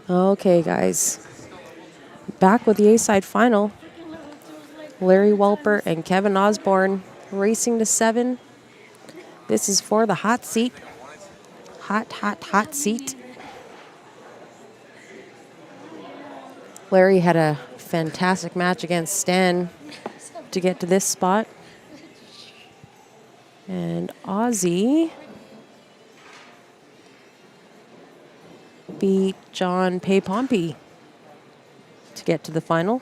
Okay, guys. Back with the A-side final. Larry Walper and Kevin Osborne racing to 7. This is for the hot seat. Hot seat. Larry had a fantastic match against Stan to get to this spot. And Ozzy beat John Pompey to get to the final.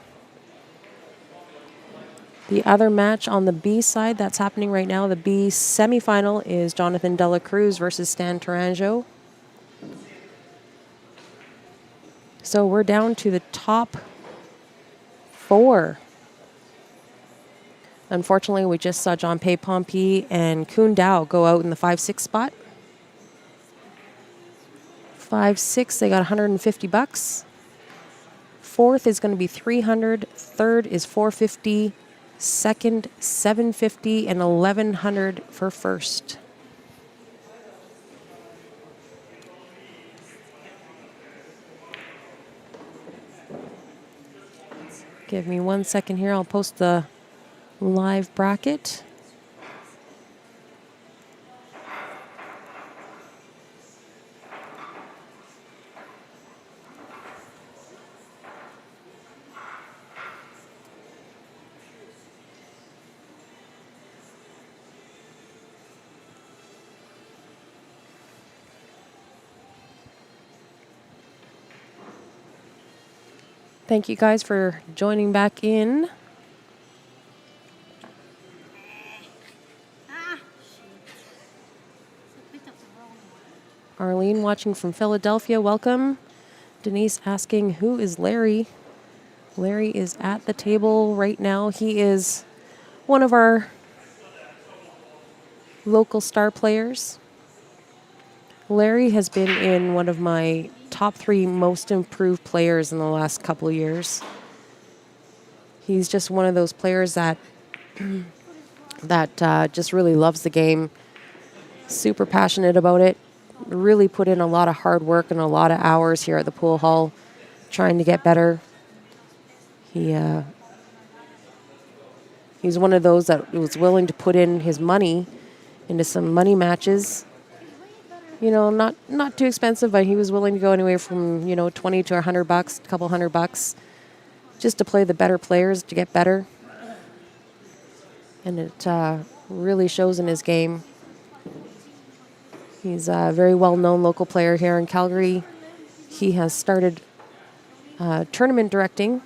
The other match on the B side that's happening right now, the B semifinal, is Jonathan Dela Cruz versus Stan Taranjo. So we're down to the top 4. Unfortunately, we just saw John Pompey and Kuhn Dao go out in the 5-6 spot. 5-6, they got 150 bucks. Fourth is going to be 300. Third is 450. Second, 750, and 1,100 for first. Give me 1 second here. I'll post the live bracket. Thank you guys for joining back in. Arlene watching from Philadelphia, welcome. Denise asking, who is Larry? Larry is at the table right now. He is one of our local star players. Larry has been in one of my top 3 most improved players in the last couple of years. He's just one of those players that just really loves the game, super passionate about it, really put in a lot of hard work and a lot of hours here at the pool hall trying to get better. He's one of those that was willing to put in his money into some money matches. You know, not too expensive, but he was willing to go anywhere from, 20 to 100 bucks, a couple $100, just to play the better players to get better. And it really shows in his game. He's a very well-known local player here in Calgary. He has started tournament directing.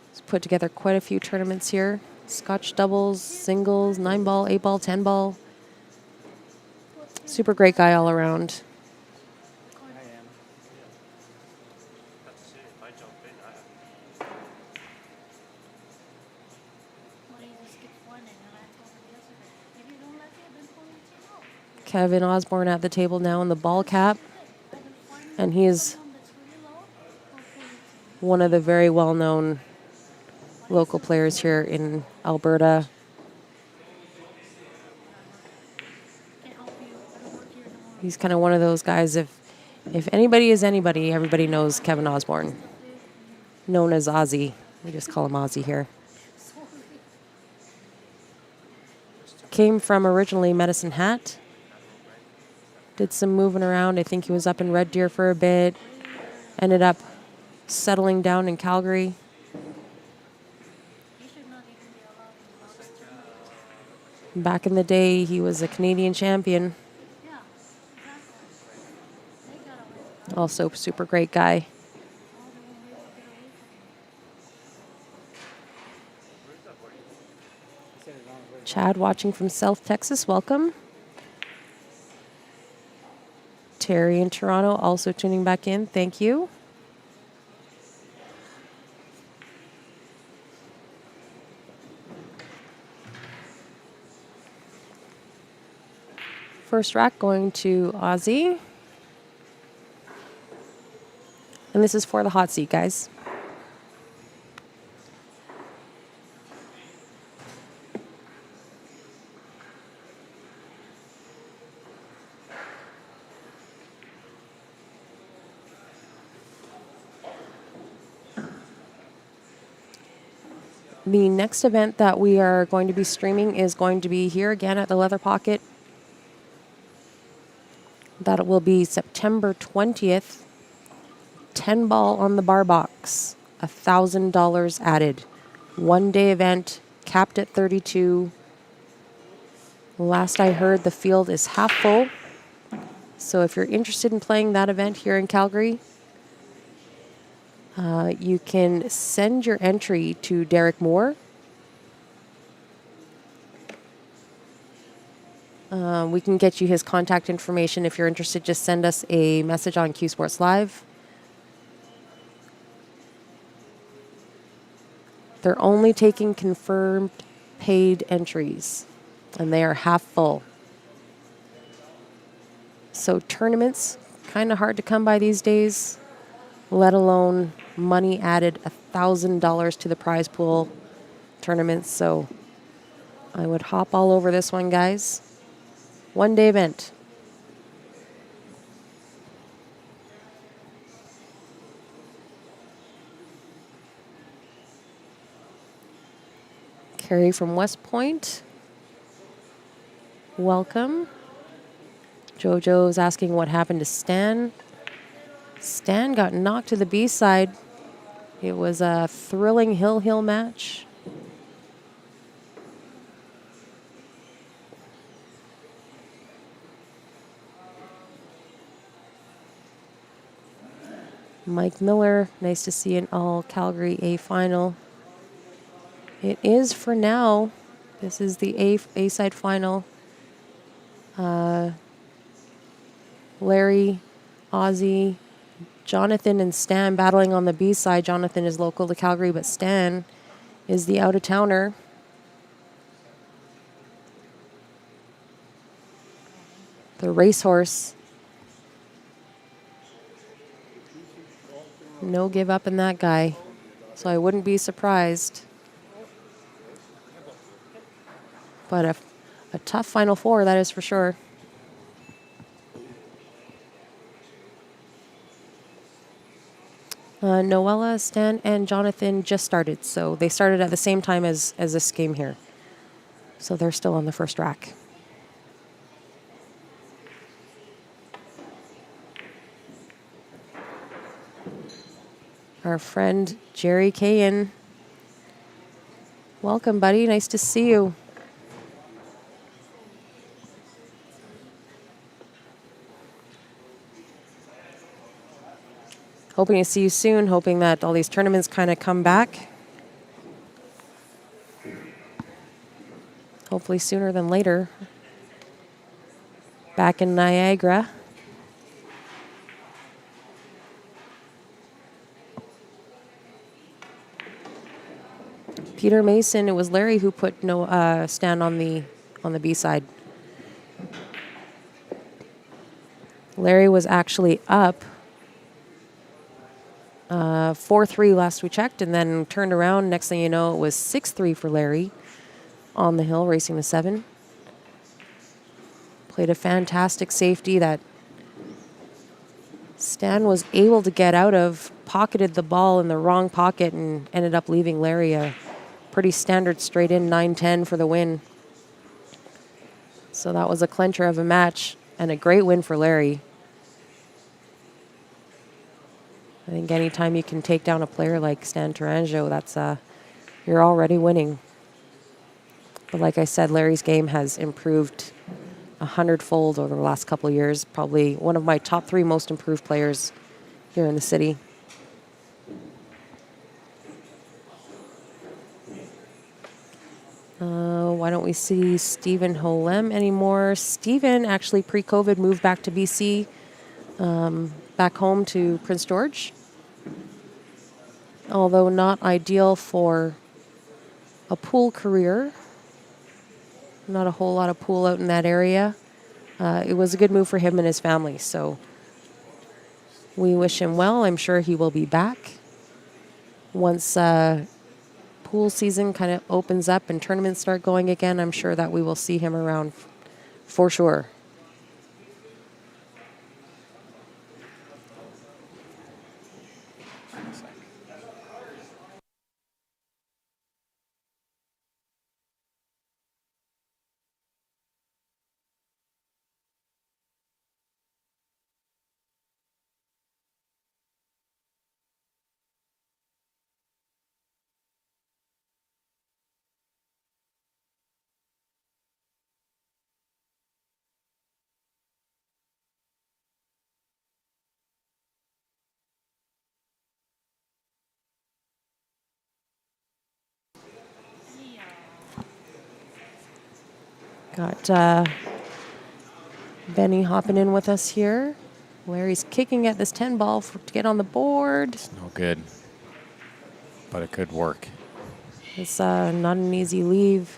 He's put together quite a few tournaments here. Scotch doubles, singles, 9-ball, 8-ball, 10-ball. Super great guy all around. Kevin Osborne at the table now in the ball cap. And he is one of the very well-known local players here in Alberta. He's kind of one of those guys, if anybody is anybody, everybody knows Kevin Osborne, known as Ozzy. We just call him Ozzy here. Came from originally Medicine Hat. Did some moving around. I think he was up in Red Deer for a bit. Ended up settling down in Calgary. Back in the day, he was a Canadian champion. Also, super great guy. Chad watching from South Texas, welcome. Terry in Toronto also tuning back in, thank you. First rack going to Ozzy. And this is for the hot seat, guys. The next event that we are going to be streaming is going to be here again at the Leather Pocket. That will be September 20th. 10 ball on the bar box. $1,000 added. 1-day event, capped at 32. Last I heard, the field is half full. So if you're interested in playing that event here in Calgary, you can send your entry to Derek Moore. We can get you his contact information. If you're interested, just send us a message on Q Sports Live. They're only taking confirmed paid entries, and they are half full. So tournaments, kind of hard to come by these days, let alone money added, $1,000 to the prize pool tournaments. So I would hop all over this one, guys. 1-day event. Carrie from West Point, welcome. Jojo's asking what happened to Stan. Stan got knocked to the B side. It was a thrilling hill match. Mike Miller, nice to see an all Calgary A final. It is for now. This is the A side final. Larry, Ozzy, Jonathan, and Stan battling on the B side. Jonathan is local to Calgary, but Stan is the out-of-towner. The racehorse. No give up in that guy. So I wouldn't be surprised. But a tough Final Four, that is for sure. Noella, Stan, and Jonathan just started. So they started at the same time as this game here. So they're still on the first rack. Our friend Jerry Kayan. Welcome, buddy. Nice to see you. Hoping to see you soon, hoping that all these tournaments kind of come back. Hopefully sooner than later. Back in Niagara. Peter Mason, it was Larry who put Stan on the B side. Larry was actually up 4-3 last we checked, and then turned around. Next thing you know, it was 6-3 for Larry on the hill, racing the 7. Played a fantastic safety that Stan was able to get out of, pocketed the ball in the wrong pocket, and ended up leaving Larry a pretty standard straight in 9-10 for the win. So that was a clincher of a match and a great win for Larry. I think anytime you can take down a player like Stan Tarango, that's you're already winning. But like I said, Larry's game has improved 100-fold over the last couple of years. Probably one of my top 3 most improved players here in the city. Why don't we see Stephen Holem anymore? Stephen actually pre-COVID moved back to BC, back home to Prince George. Although not ideal for a pool career. Not a whole lot of pool out in that area. It was a good move for him and his family, so we wish him well. I'm sure he will be back once pool season kind of opens up and tournaments start going again. I'm sure that we will see him around for sure. Got Benny hopping in with us here. Larry's kicking at this 10 ball to get on the board. It's no good, but it could work. It's not an easy leave.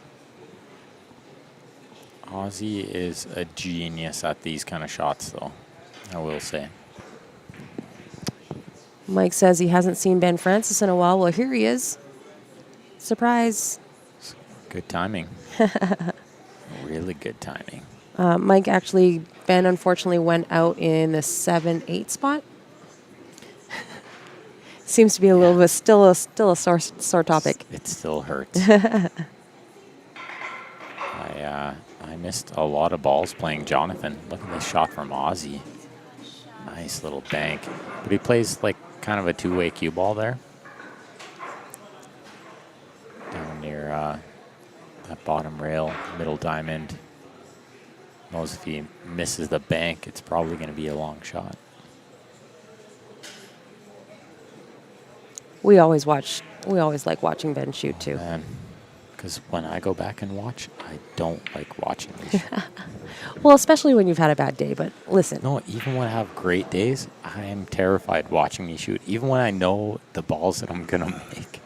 Ozzy is a genius at these kind of shots, though, I will say. Mike says he hasn't seen Ben Francis in a while. Well, here he is. Surprise. Good timing. Really good timing. Mike, actually, Ben unfortunately went out in the 7-8 spot. Seems to be a little bit still a sore topic. It still hurts. I missed a lot of balls playing Jonathan. Look at this shot from Ozzy. Nice little bank. But he plays like kind of a two-way cue ball there. Down near that bottom rail, middle diamond. Knows if he misses the bank, it's probably going to be a long shot. We always like watching Ben shoot too. Because when I go back and watch, I don't like watching these. Well, especially when you've had a bad day, but listen. No, even when I have great days, I am terrified watching me shoot. Even when I know the balls that I'm going to make,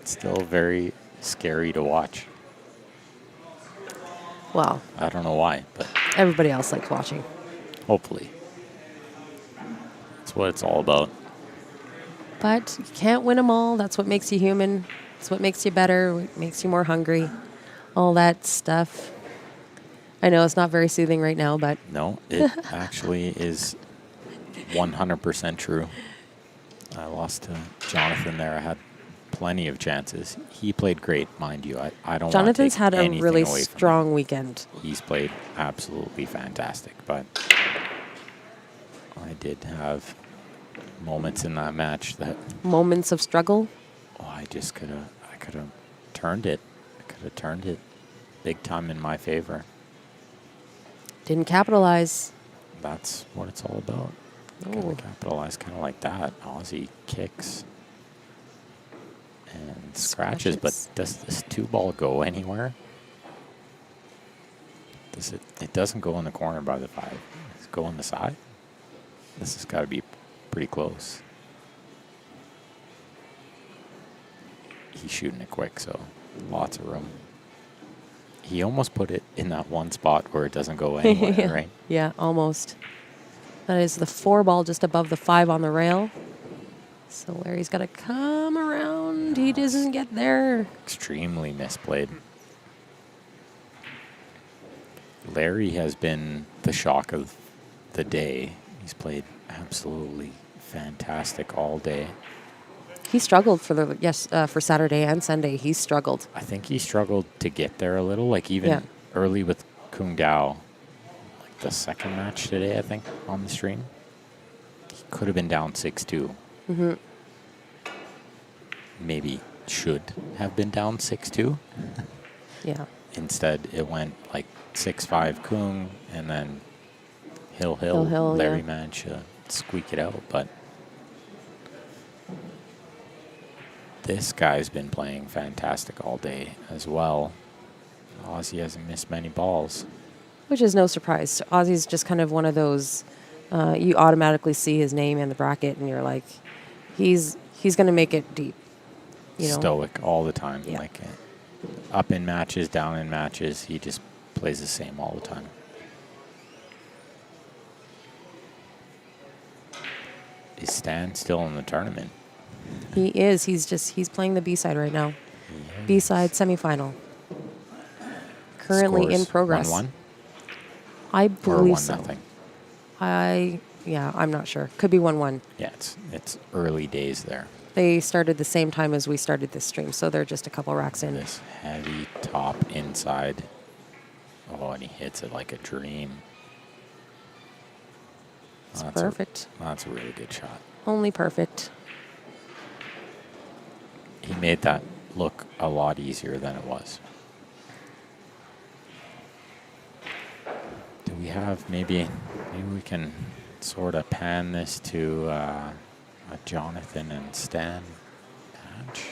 it's still very scary to watch. Well, I don't know why, but everybody else likes watching. hopefully. That's what it's all about. But you can't win them all. That's what makes you human. It's what makes you better, what makes you more hungry, all that stuff. I know it's not very soothing right now, but... No, it actually is 100% true. I lost to Jonathan there. I had plenty of chances. He played great, mind you. I don't Jonathan's want to take had a really strong weekend. He's played absolutely fantastic, but I did have moments in that match that... Moments of struggle? Oh, I could have turned it. I could have turned it big time in my favor. Didn't capitalize. That's what it's all about. Gotta capitalize kind of like that. Ozzy kicks and scratches, but does this two ball go anywhere? Does it? It doesn't go in the corner by the 5. Does it go on the side? This has got to be pretty close. He's shooting it quick, so lots of room. He almost put it in that one spot where it doesn't go anywhere, yeah. right? Yeah, almost. That is the 4 ball just above the 5 on the rail. So Larry's got to come around. He doesn't get there. Extremely misplayed. Larry has been the shock of the day. He's played absolutely fantastic all day. He struggled for Saturday and Sunday. He struggled. I think he struggled to get there a little, like even early with Kung Dao, like the second match today, I think, on the stream. He could have been down 6-2. Mm-hmm. Maybe should have been down 6-2. Yeah. Instead, it went like 6-5 Kung, and then Hill, Larry managed to squeak it out, but this guy's been playing fantastic all day as well. Ozzy hasn't missed many balls. Which is no surprise. Ozzy's just kind of one of those, you automatically see his name in the bracket and you're like, he's going to make it deep. You know? Stoic all the time. Yeah. Like up in matches, down in matches, he just plays the same all the time. Is Stan still in the tournament? He is. He's playing the B-side right now. B-side semifinal. Currently Scores in progress. 1-1? I believe or 1-0? I'm not sure. Could be 1-1. Yeah, it's early days there. They started the same time as we started this stream, so they're just a couple racks in. This heavy top inside. Oh, and he hits it like a dream. It's perfect. That's a really good shot. Only perfect. He made that look a lot easier than it was. Do we have maybe we can sort of pan this to a Jonathan and Stan match?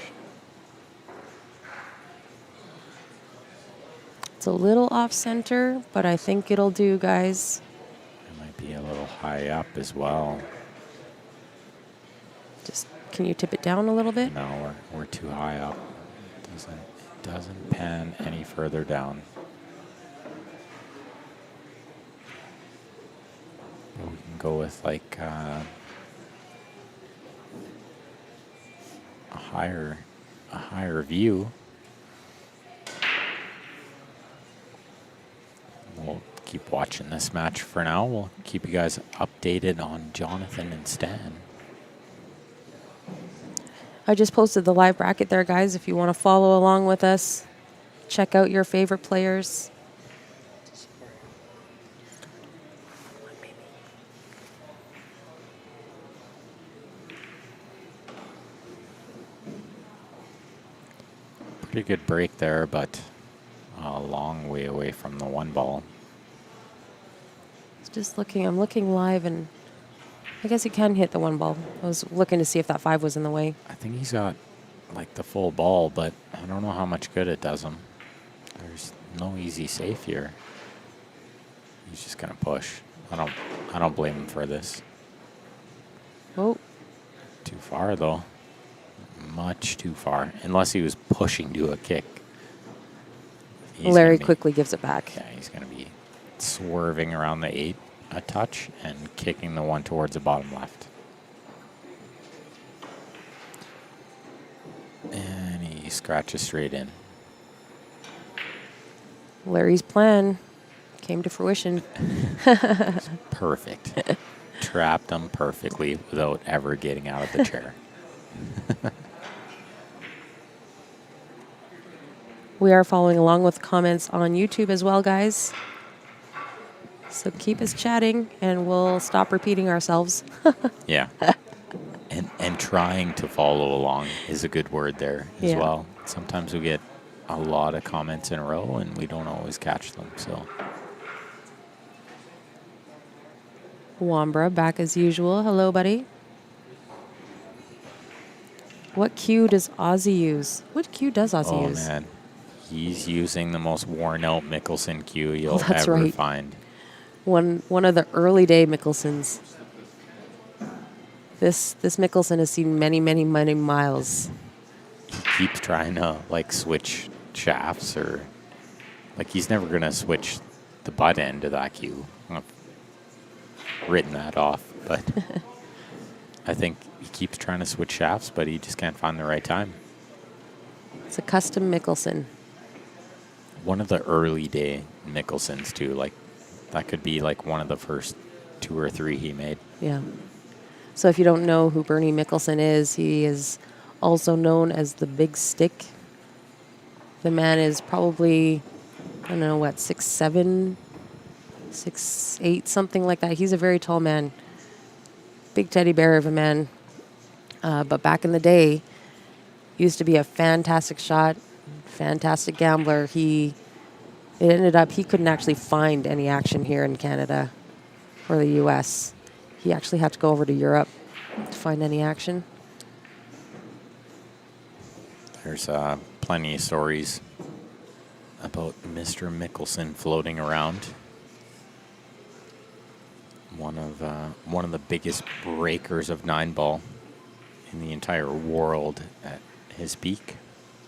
It's a little off center, but I think it'll do, guys. It might be a little high up as well. Just, can you tip it down a little bit? No, we're too high up. It doesn't pan any further down. But we can go with like a higher view. We'll keep watching this match for now. We'll keep you guys updated on Jonathan and Stan. I just posted the live bracket there, guys. If you want to follow along with us, check out your favorite players. Pretty good break there, but a long way away from the one ball. Just looking, I'm looking live, and I guess he can hit the one ball. I was looking to see if that 5 was in the way. I think he's got like the full ball, but I don't know how much good it does him. There's no easy safe here. He's just gonna push. I don't blame him for this. Oh, Too far though. Much too far. Unless he was pushing to a kick. Larry quickly gives it back. Yeah, he's gonna be swerving around the 8 a touch and kicking the one towards the bottom left. And he scratches straight in. Larry's plan came to fruition. Perfect. Trapped him perfectly without ever getting out of the chair. We are following along with comments on YouTube as well, guys. So keep us chatting, and we'll stop repeating ourselves. Yeah. And trying to follow along is a good word there as well. Sometimes we get a lot of comments in a row, and we don't always catch them. So Wambra back as usual. Hello, buddy. What cue does Ozzy use? What cue does Ozzy use? Oh, man. He's using the most worn-out Mickelson cue you'll that's ever right. find. One of the early day Mickelsons. This Mickelson has seen many, many, many miles. He keeps trying to, like, switch shafts or... Like, he's never going to switch the butt end of that cue. I've written that off, but... I think he keeps trying to switch shafts, but he just can't find the right time. It's a custom Mickelson. One of the early day Mickelsons, too. Like, that could be, like, one of the first 2 or 3 he made. Yeah. So if you don't know who Bernie Mickelson is, he is also known as the Big Stick. The man is probably, I don't know, what, 6'7", 6'8", something like that. He's a very tall man. Big teddy bear of a man. But back in the day, used to be a fantastic shot, fantastic gambler. It ended up, he couldn't actually find any action here in Canada or the U.S. He actually had to go over to Europe to find any action. There's plenty of stories about Mr. Mickelson floating around. One of the biggest breakers of 9-ball in the entire world at his peak.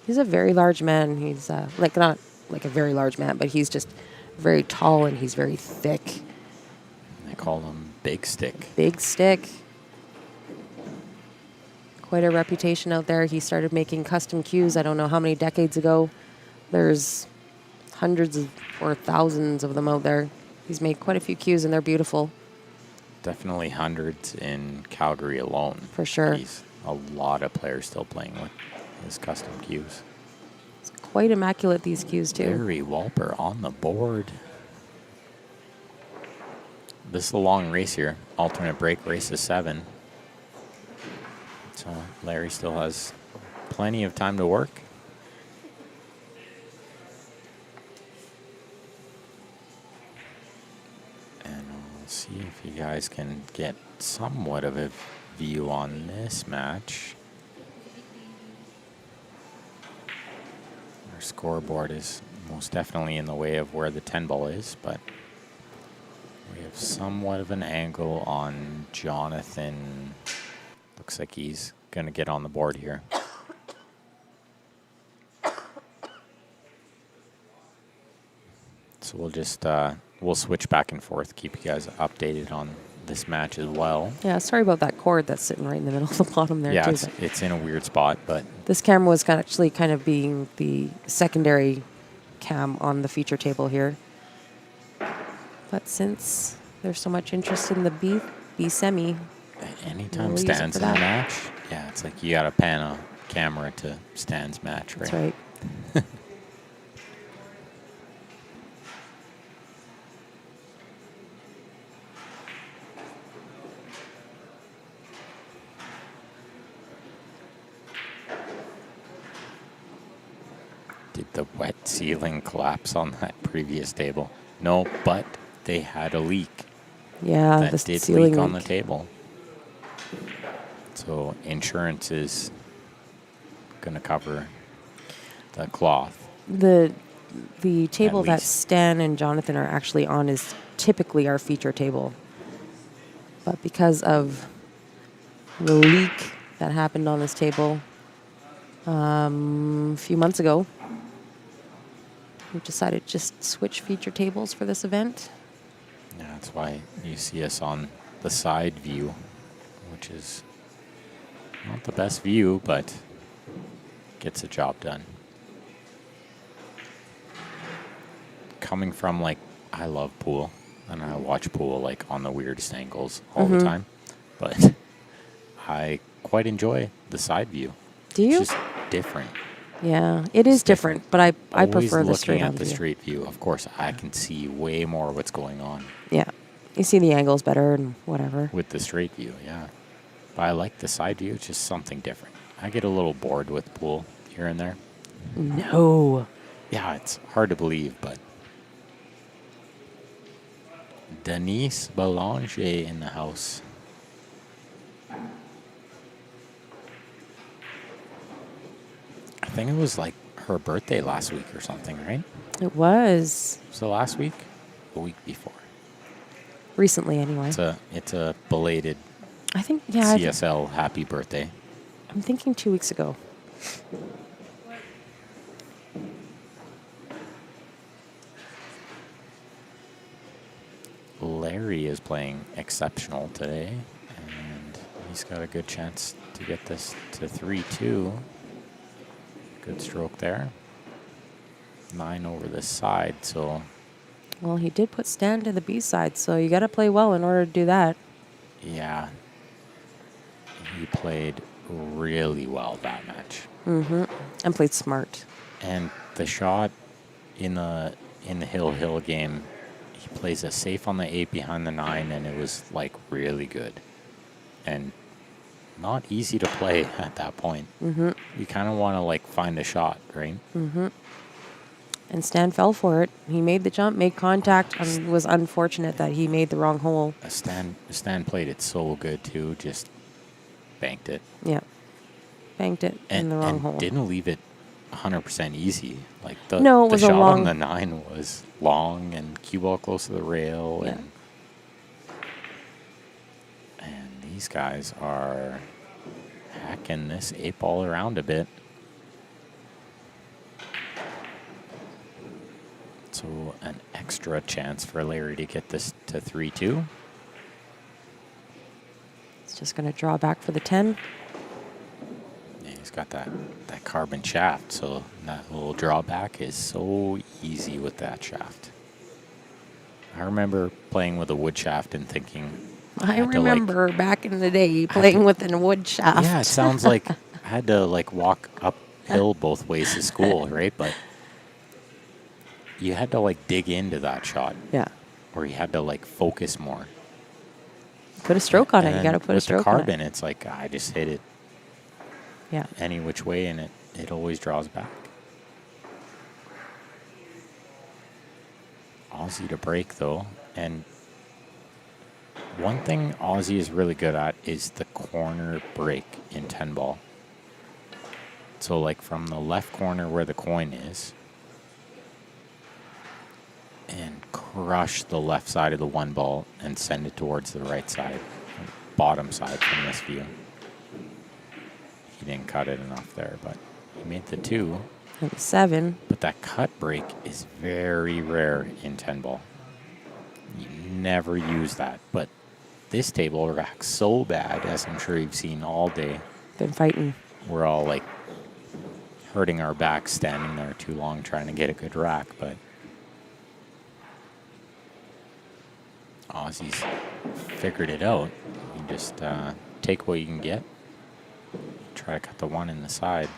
He's a very large man. He's not like a very large man, but he's just very tall and he's very thick. They call him Big Stick. Big Stick. Quite a reputation out there. He started making custom cues, I don't know how many decades ago. There's hundreds or thousands of them out there. He's made quite a few cues and they're beautiful. Definitely hundreds in Calgary alone. For sure. He's a lot of players still playing with his custom cues. It's quite immaculate, these cues, too. Barry Walper on the board. This is a long race here. Alternate break race is 7. So Larry still has plenty of time to work. And we'll see if you guys can get somewhat of a view on this match. Our scoreboard is most definitely in the way of where the 10 ball is, but we have somewhat of an angle on Jonathan. Looks like he's going to get on the board here. So we'll just, we'll switch back and forth, keep you guys updated on this match as well. Yeah, sorry about that cord that's sitting right in the middle of the bottom there, Yeah, too. it's in a weird spot, but This camera was actually kind of being the secondary cam on the feature table here. But since there's so much interest in the B semi, anytime we'll use it Stan's for in a that. match, yeah, it's like you got to pan a camera to Stan's match, right? That's right. Did the wet ceiling collapse on that previous table? No, but they had a leak. Yeah, That the did ceiling leak on the leak. table. So insurance is going to cover the cloth. The table At that least. Stan and Jonathan are actually on is typically our feature table. But because of the leak that happened on this table a few months ago, we decided to just switch feature tables for this event. Yeah, that's why you see us on the side view, which is not the best view, but gets the job done. Coming from, like, I love pool, and I watch pool, like, on the weirdest angles all the time, but I quite enjoy the side view. Do you? It's just different. Yeah, it is different, but I Always prefer the looking straight on at the view. straight view. Of course, I can see way more what's going on Yeah, you see the angles better and whatever. with the straight view, yeah. But I like the side view. It's just something different. I get a little bored with pool here and there. No. Yeah, it's hard to believe, but Denise Belanger in the house. I think it was like her birthday last week or something, right? It was So last week? A week before. recently, anyway. It's a belated I think, yeah, CSL happy birthday. I'm thinking 2 weeks ago. Larry is playing exceptional today, and he's got a good chance to get this to 3-2. Good stroke there. 9 over the side, so Well, he did put Stan to the B side, so you got to play well in order to do that. yeah. He played really well that match. And played smart. And the shot in the Hill game, he plays a safe on the 8 behind the 9, and it was like really good. And not easy to play at that point. You kind of want to like find a shot, right? And Stan fell for it. He made the jump, made contact, and was unfortunate that he made the wrong hole. Stan played it so good too, just banked it. Yeah. Banked it in the wrong hole. Didn't leave it 100% easy. Like No, it the was a shot long- on the 9 was long and cue ball close to the rail. Yeah. And these guys are hacking this 8 ball around a bit. So an extra chance for Larry to get this to 3-2. It's just going to draw back for the 10. Yeah, he's got that carbon shaft, so that little drawback is so easy with that shaft. I remember playing with a wood shaft and thinking, I had to, like- remember back in the day playing with a wood shaft. yeah, it sounds like I had to like walk uphill both ways to school, right? But you had to like dig into that shot, Yeah. or you had to like focus more. Put a stroke on it. And You got to put a with stroke the on carbon, it. it's like I just hit it Yeah. any which way, and it always draws back. Aussie to break though, and one thing Aussie is really good at is the corner break in 10 ball. So like from the left corner where the coin is, and crush the left side of the 1 ball and send it towards the right side, bottom side from this view. He didn't cut it enough there, but he made the 2. And the 7. But that cut break is very rare in 10 ball. You never use that. But this table racks so bad, as I'm sure you've seen all day. Been fighting. We're all like hurting our backs standing there too long trying to get a good rack, but Aussie's figured it out. You just take what you can get. Try to cut the 1 in the side.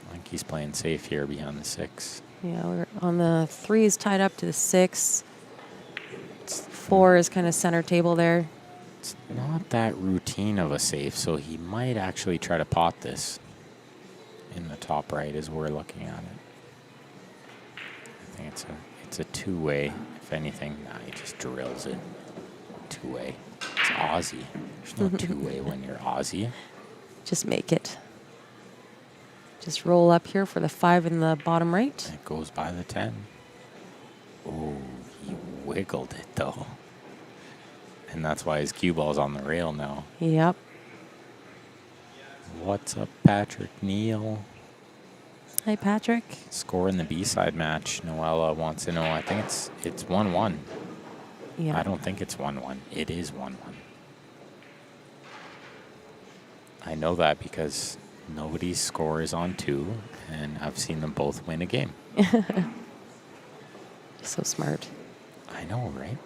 I think he's playing safe here behind the 6. Yeah, we're on the 3 is tied up to the 6. 4 is kind of center table there. It's not that routine of a safe, so he might actually try to pot this in the top right as we're looking at it. I think it's a 2-way, if anything. Nah, he just drills it. 2-way. It's Aussie. There's no 2-way when you're Aussie. Just make it. Just roll up here for the 5 in the bottom right. It goes by the 10. Oh, he wiggled it though. And that's why his cue ball's on the rail now. Yep. What's up, Patrick Neal? Hi, Patrick. Score in the B-side match. Noella wants to know. I think it's 1-1. Yeah. I don't think it's 1-1. It is 1-1. I know that because nobody's score is on 2, and I've seen them both win a game. So smart. I know, right?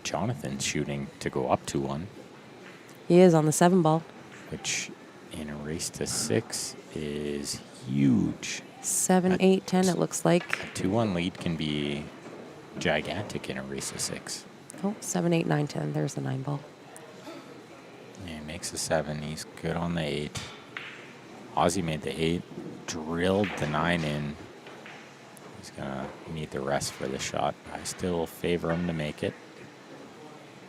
Jonathan's shooting to go up 2-1. He is on the 7 ball. Which in a race to 6 is huge. 7, 8, 10 it looks like. A 2-1 lead can be gigantic in a race to 6. Oh, 7, 8, 9, 10. There's the 9 ball. Yeah, he makes a 7. He's good on the 8. Aussie made the 8, drilled the 9 in. He's going to need the rest for the shot. I still favor him to make it.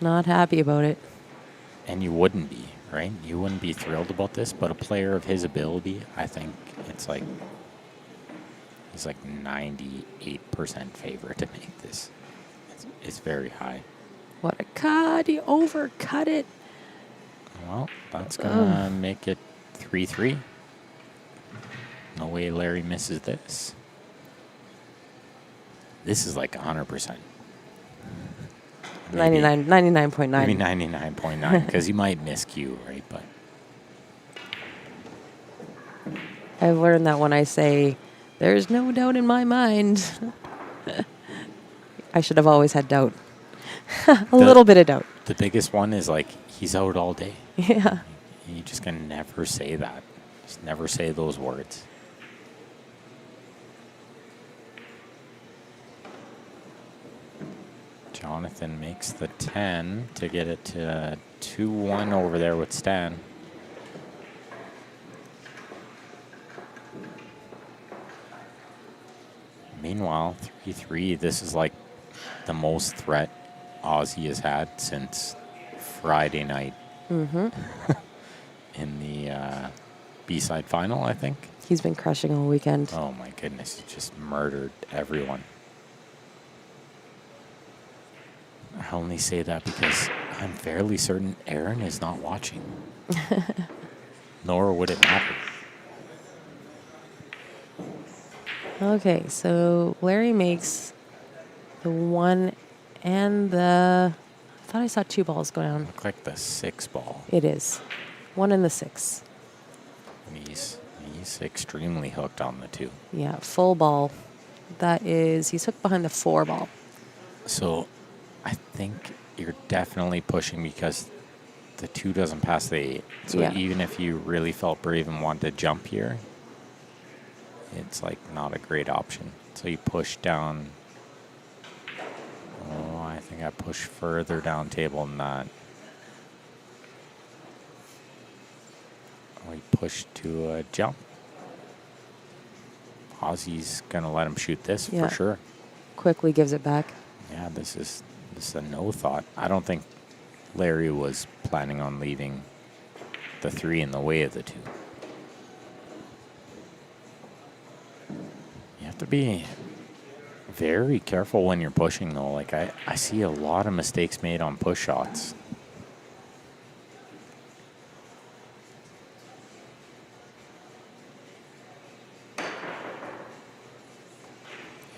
Not happy about it. And you wouldn't be, right? You wouldn't be thrilled about this, but a player of his ability, I think it's like he's like 98% favor to make this. It's very high. What a cut. He overcut it. Well, that's going to make it 3-3. No way Larry misses this. This is like 100%. 99.9. Maybe 99.9, because he might miss cue, right? But I've learned that when I say, there's no doubt in my mind, I should have always had doubt. A little bit of doubt. The biggest one is like, he's out all day. Yeah. You just can never say that. Just never say those words. Jonathan makes the 10 to get it to 2-1 over there with Stan. Meanwhile, 3-3, this is like the most threat Aussie has had since Friday night in the B-side final, I think. He's been crushing all weekend. Oh my goodness, he just murdered everyone. I only say that because I'm fairly certain Aaron is not watching. Nor would it matter. Okay, so Larry makes the 1 and the... I thought I saw 2 balls go down. Look like the 6 ball. It is. 1 and the 6. He's extremely hooked on the 2. Yeah, full ball. That is... He's hooked behind the 4 ball. So I think you're definitely pushing because the 2 doesn't pass the 8. So Yeah. even if you really felt brave and wanted to jump here, it's like not a great option. So you push down. Oh, I think I push further down table than that. We push to a jump. Aussie's gonna let him shoot this Yeah. for sure. Quickly gives it back. Yeah, this is a no thought. I don't think Larry was planning on leaving the 3 in the way of the 2. be very careful when you're pushing, though. Like, I see a lot of mistakes made on push shots.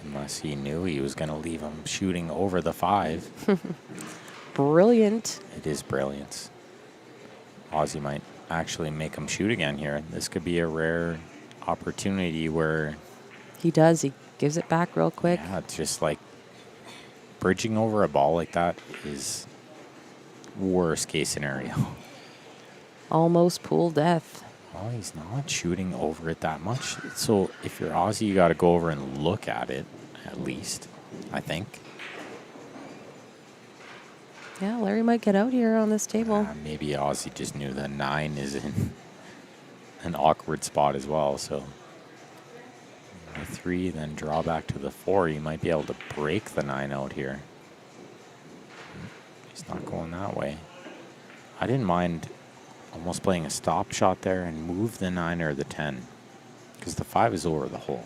Unless he knew he was going to leave him shooting over the 5. Brilliant. It is brilliance. Ozzy might actually make him shoot again here. This could be a rare opportunity where... He does. He gives it back real quick. Yeah, it's just like bridging over a ball like that is worst case scenario. Almost pool death. Well, he's not shooting over it that much. So if you're Ozzy, you got to go over and look at it, at least, I think. Yeah, Larry might get out here on this table. Maybe Ozzy just knew the 9 is in an awkward spot as well. So the 3, then draw back to the 4. You might be able to break the 9 out here. He's not going that way. I didn't mind almost playing a stop shot there and move the 9 or the 10, because the 5 is over the hole.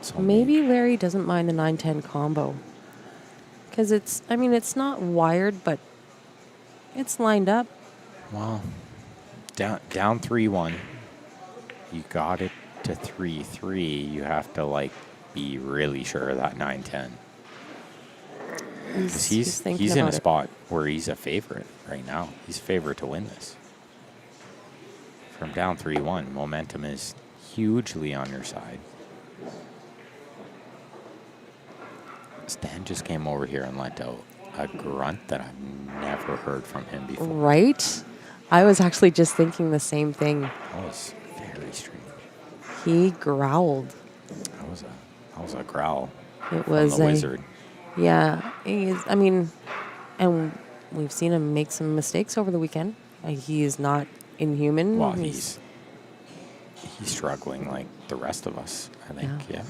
So Maybe Larry doesn't mind the 9-10 combo. Because it's, I mean, it's not wired, but it's lined up. Well, down 3-1. You got it to 3-3. You have to, like, be really sure of that 9-10. He's in a spot where he's a favorite right now. He's a favorite to win this. From down 3-1, momentum is hugely on your side. Stan just came over here and let out a grunt that I've never heard from him before. Right? I was actually just thinking the same thing. That was very strange. He growled. That was a growl. It was from the wizard. Yeah. I mean, and we've seen him make some mistakes over the weekend. He is not inhuman. Well, he's struggling like the rest of us, I think. Yeah.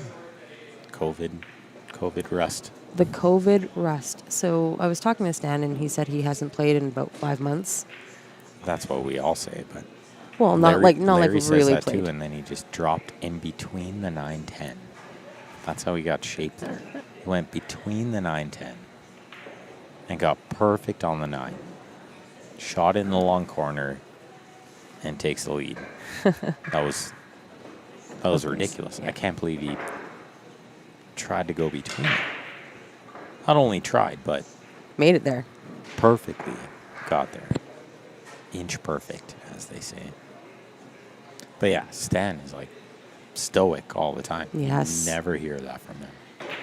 COVID rust. The COVID rust. So I was talking to Stan, and he said he hasn't played in about 5 months. That's what we all say, but well, Larry like says really that played. too, and then he just dropped in between the 9-10. That's how he got shaped there. He went between the 9-10 and got perfect on the 9. Shot it in the long corner and takes the lead. That was ridiculous. Yeah. I can't believe he tried to go between it. Not only tried, but Made it there. perfectly got there. Inch perfect, as they say. But yeah, Stan is like stoic all the time. Yes. You never hear that from him.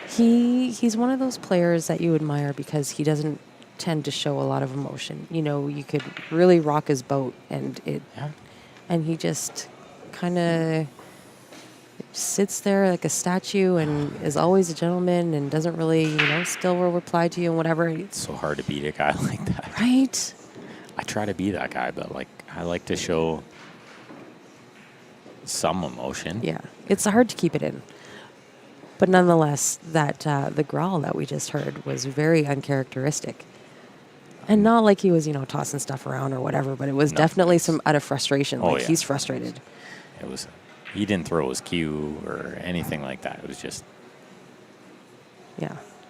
He's one of those players that you admire because he doesn't tend to show a lot of emotion. You know, you could really rock his boat, and he just kind of sits there like a statue and is always a gentleman and doesn't really, still will reply to you and whatever. It's so hard to beat a guy like that. Right? I try to be that guy, but I like to show some emotion. Yeah. It's hard to keep it in. But nonetheless, that the growl that we just heard was very uncharacteristic. And not like he was, tossing stuff around or whatever, but it was definitely some out of frustration. Like, he's frustrated. He didn't throw his cue or anything like that. It was just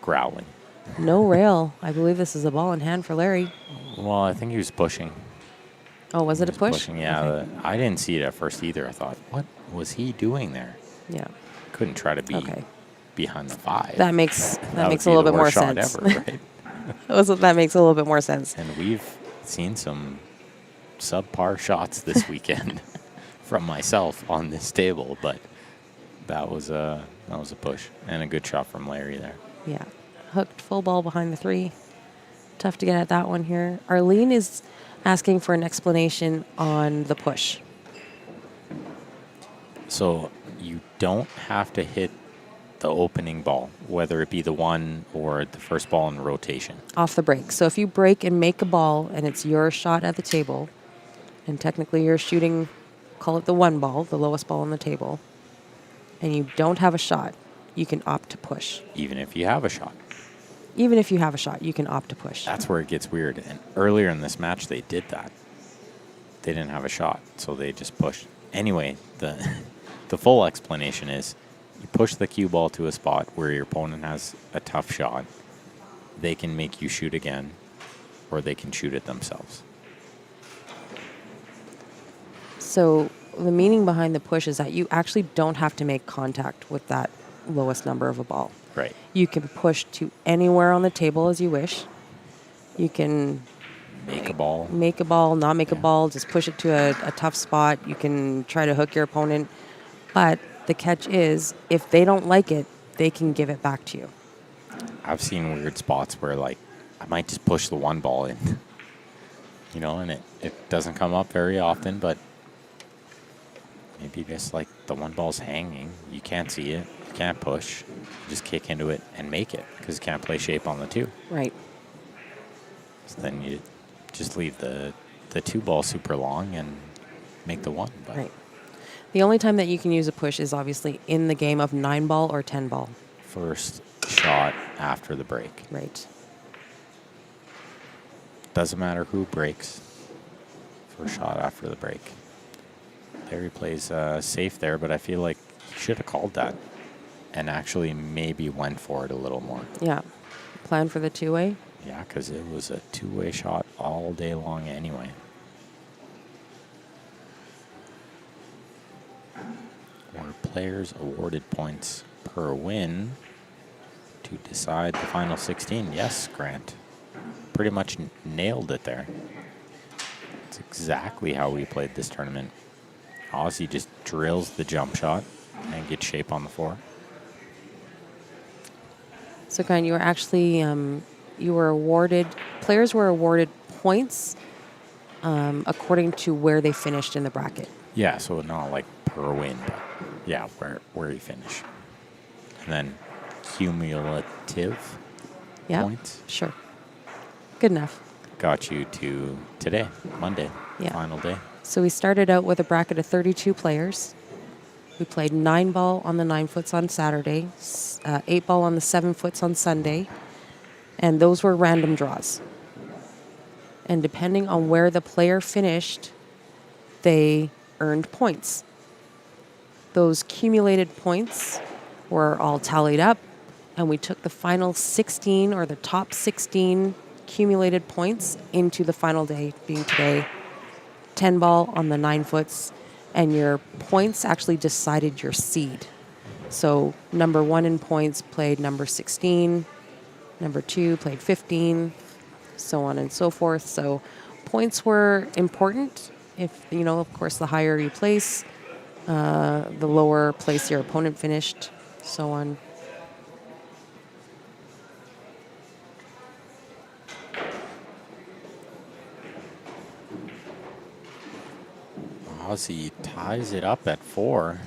growling. No rail. I believe this is a ball in hand for Larry. Well, I think he was pushing. Oh, was it a push? Pushing, yeah. Okay. I didn't see it at first either. I thought, what was he doing there? Yeah. Couldn't try to be behind the 5. That makes a would little be the bit more worst shot sense. ever, right? That makes a little bit more sense. And we've seen some subpar shots this weekend from myself on this table, but that was a push and a good shot from Larry there. Yeah. Hooked full ball behind the 3. Tough to get at that one here. Arlene is asking for an explanation on the push. So you don't have to hit the opening ball, whether it be the 1 or the first ball in rotation. Off the break. So if you break and make a ball and it's your shot at the table, and technically you're shooting, call it the 1 ball, the lowest ball on the table, and you don't have a shot, you can opt to push. Even if you have a shot. Even if you have a shot, you can opt to push. That's where it gets weird. And earlier in this match, they did that. They didn't have a shot, so they just pushed. Anyway, the full explanation is you push the cue ball to a spot where your opponent has a tough shot. They can make you shoot again, or they can shoot it themselves. So the meaning behind the push is that you actually don't have to make contact with that lowest number of a ball. Right. You can push to anywhere on the table as you wish. You can Make a ball. make a ball, not make a Yeah. ball, just push it to a tough spot. You can try to hook your opponent. But the catch is, if they don't like it, they can give it back to you. I've seen weird spots where, like, I might just push the one ball in, and it doesn't come up very often, but maybe just, like, the one ball's hanging. You can't see it. You can't push. You just kick into it and make it because you can't play shape on the two. Right. So then you just leave the two ball super long and make the one. But Right. The only time that you can use a push is obviously in the game of 9-ball or 10-ball. first shot after the break. Right. Doesn't matter who breaks. First shot after the break. Larry plays safe there, but I feel like he should have called that and actually maybe went for it a little more. Yeah. Plan for the two-way. Yeah, because it was a two-way shot all day long anyway. Were players awarded points per win to decide the final 16? Yes, Grant. Pretty much nailed it there. It's exactly how we played this tournament. Ozzy just drills the jump shot and gets shape on the floor. So, Grant, you were actually players were awarded points according to where they finished in the bracket. Yeah, so not like per win, but yeah, where you finish. And then cumulative Yeah. points Sure. Good enough. got you to today, Monday, Yeah. final day. So we started out with a bracket of 32 players. We played 9-ball on the 9-foots on Saturday, 8-ball on the 7-foots on Sunday, and those were random draws. And depending on where the player finished, they earned points. Those cumulated points were all tallied up, and we took the final 16 or the top 16 cumulated points into the final day, being today, 10-ball on the 9-foots, and your points actually decided your seed. So number 1 in points played number 16, number 2 played 15, so on and so forth. So points were important. If, of course, the higher you place, the lower place your opponent finished, so on. Ozzy ties it up at 4.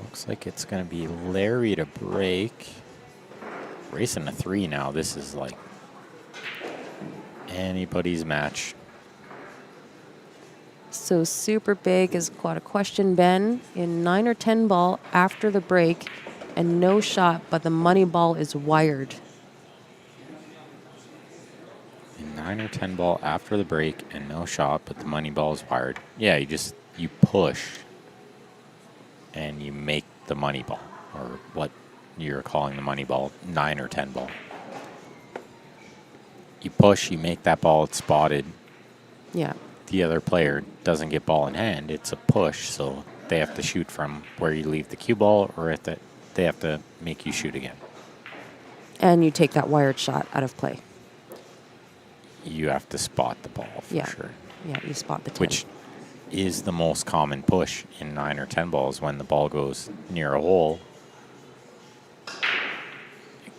Looks like it's going to be Larry to break. Racing to 3 now. This is like anybody's match. So super big has got a question, Ben. In 9 or 10 ball after the break and no shot, but the money ball is wired. In 9 or 10 ball after the break and no shot, but the money ball is wired. Yeah, you push and you make the money ball, or what you're calling the money ball, 9 or 10 ball. You push, you make that ball, it's spotted. Yeah. The other player doesn't get ball in hand. It's a push, so they have to shoot from where you leave the cue ball, or they have to make you shoot again. And you take that wired shot out of play. You have to spot the ball for Yeah. sure. Yeah, you spot the 10. Which is the most common push in 9 or 10 balls when the ball goes near a hole.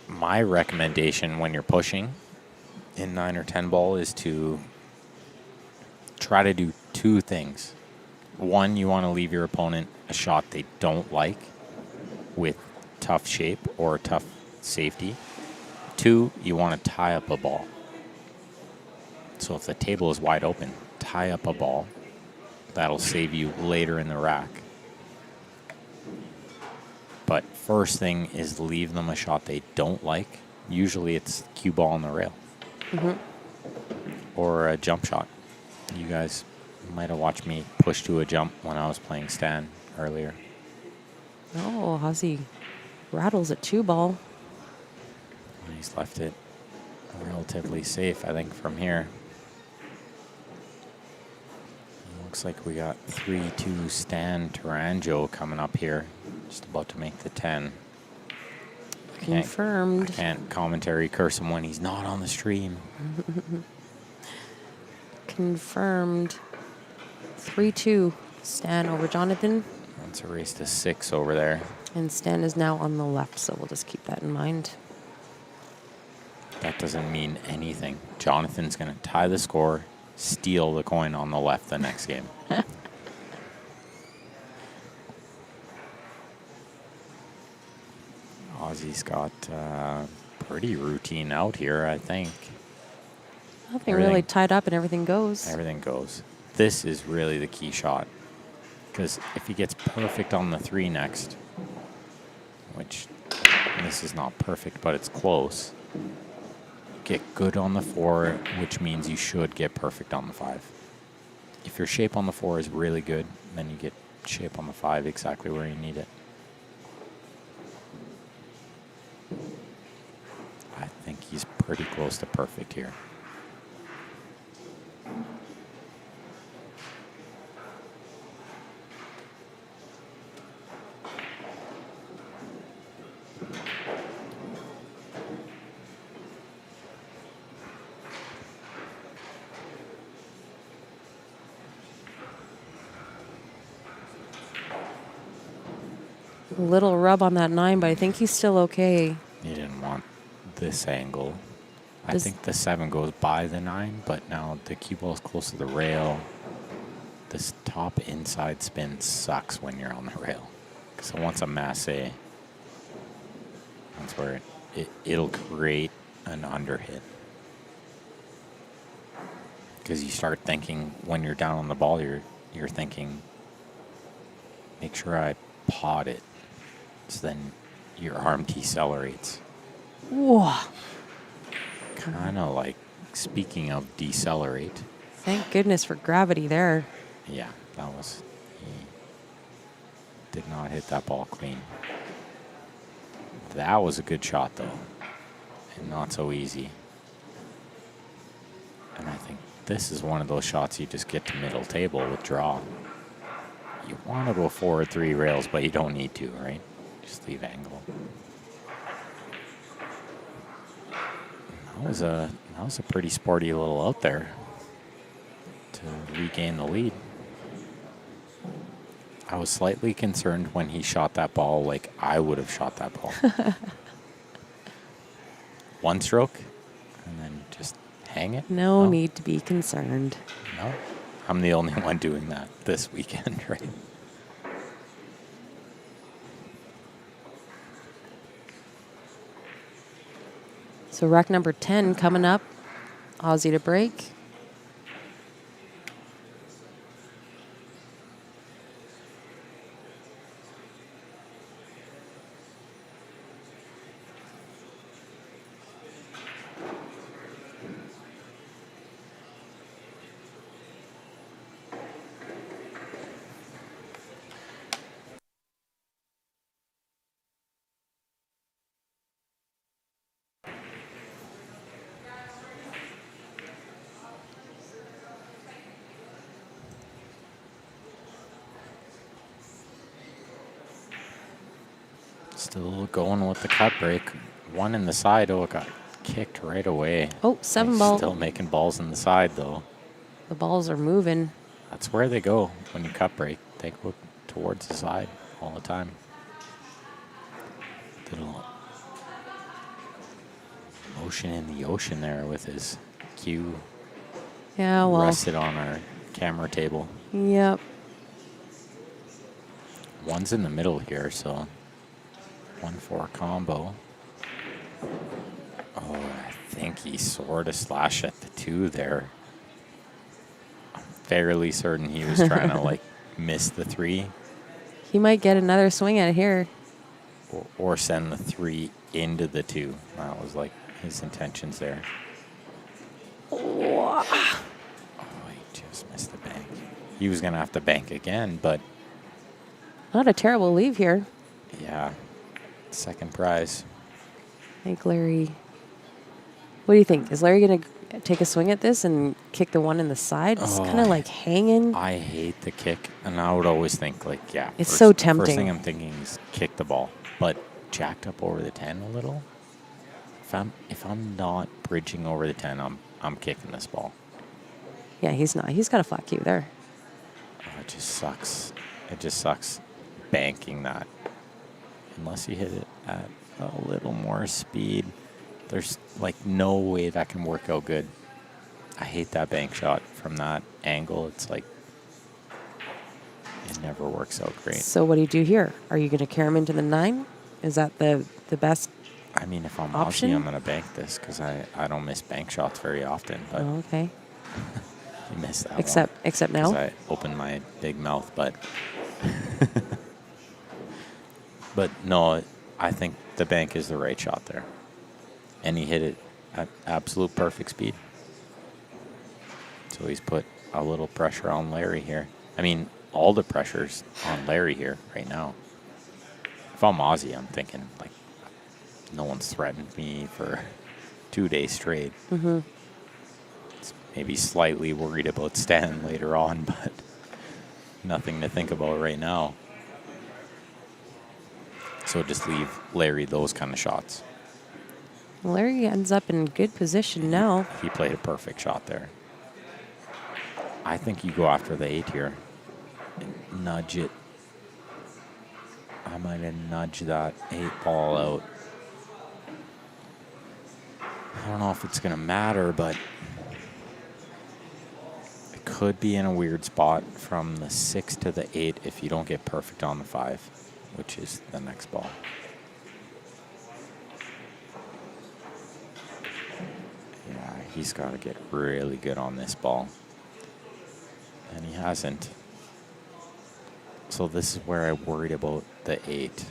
My recommendation when you're pushing in 9 or 10 ball is to try to do 2 things. 1, you want to leave your opponent a shot they don't like with tough shape or tough safety. 2, you want to tie up a ball. So if the table is wide open, tie up a ball. That'll save you later in the rack. But first thing is leave them a shot they don't like. Usually it's cue ball on the rail. Mm-hmm. Or a jump shot. You guys might have watched me push to a jump when I was playing Stan earlier. Oh, Ozzy rattles a 2-ball. He's left it relatively safe, I think, from here. Looks like we got 3-2 Stan Taranjo coming up here. Just about to make the 10. Confirmed. I can't commentary curse him when he's not on the stream. Confirmed. 3-2. Stan over Jonathan. That's a race to 6 over there. And Stan is now on the left, so we'll just keep that in mind. That doesn't mean anything. Jonathan's going to tie the score, steal the coin on the left the next game. Ozzy's got pretty routine out here, I think. Nothing really tied up and everything goes. Everything goes. This is really the key shot. Because if he gets perfect on the 3 next, which this is not perfect, but it's close. Get good on the 4, which means you should get perfect on the 5. If your shape on the 4 is really good, then you get shape on the 5 exactly where you need it. I think he's pretty close to perfect here. A little rub on that 9, but I think he's still okay. He didn't want this angle. I think the 7 goes by the 9, but now the cue ball is close to the rail. This top inside spin sucks when you're on the rail. So once a masse, that's where it'll create an underhit. Because you start thinking, when you're down on the ball, you're thinking, make sure I pot it. So then your arm decelerates. Whoa. Kind of like, speaking of decelerate. Thank goodness for gravity there. Yeah, that was, he did not hit that ball clean. That was a good shot though, and not so easy. And I think this is one of those shots you just get to middle table with draw. You want to go forward 3 rails, but you don't need to, right? Just leave angle. That was a pretty sporty little out there to regain the lead. I was slightly concerned when he shot that ball like I would have shot that ball. 1 stroke and then just hang it. No need to be concerned. No, I'm the only one doing that this weekend, right? So rack number 10 coming up. Ozzy to break. Still going with the cut break. 1 in the side. Oh, it got kicked right away. Oh, 7 ball. Still making balls in the side, though. The balls are moving. That's where they go when you cut break. They go towards the side all the time. Little motion in the ocean there with his cue. Yeah, well. Rested on our camera table. Yep. 1's in the middle here, so 1-4 combo. Oh, I think he sort of slashed at the 2 there. I'm fairly certain he was trying to like miss the 3. He might get another swing at it here. Or send the 3 into the 2. That was like his intentions there. Wow. Oh, he just he was going to have to bank again, but Not a terrible leave here. yeah, second prize. I think Larry. What do you think? Is Larry going to take a swing at this and kick the one in the side? It's kind of like hanging. I hate the kick, and I would always think, like, yeah. It's so First tempting. thing I'm thinking is kick the ball, but jacked up over the 10 a little. If I'm not bridging over the 10, I'm kicking this ball. Yeah, he's not. He's got a flat cue there. Oh, it just sucks. It just sucks banking that. Unless you hit it at a little more speed, there's like no way that can work out good. I hate that bank shot from that angle. It's like it never works out great. So what do you do here? Are you going to carry him into the 9? Is that the best? I mean, if I'm option? Aussie, I'm going to bank this because I don't miss bank shots very often. But Oh, okay. you missed that Except one. 'Cause now. I opened my big mouth, but but no, I think the bank is the right shot there. And he hit it at absolute perfect speed. So he's put a little pressure on Larry here. I mean, all the pressure's on Larry here right now. If I'm Aussie, I'm thinking, like, no one's threatened me for 2 days straight. Mm-hmm. Maybe slightly worried about Stan later on, but nothing to think about right now. So just leave Larry those kind of shots. Larry ends up in good position now. He played a perfect shot there. I think you go after the 8 here and nudge it. I might have nudged that 8 ball out. I don't know if it's going to matter, but it could be in a weird spot from the 6 to the 8 if you don't get perfect on the 5, which is the next ball. Yeah, he's got to get really good on this ball. And he hasn't. So this is where I worried about the 8.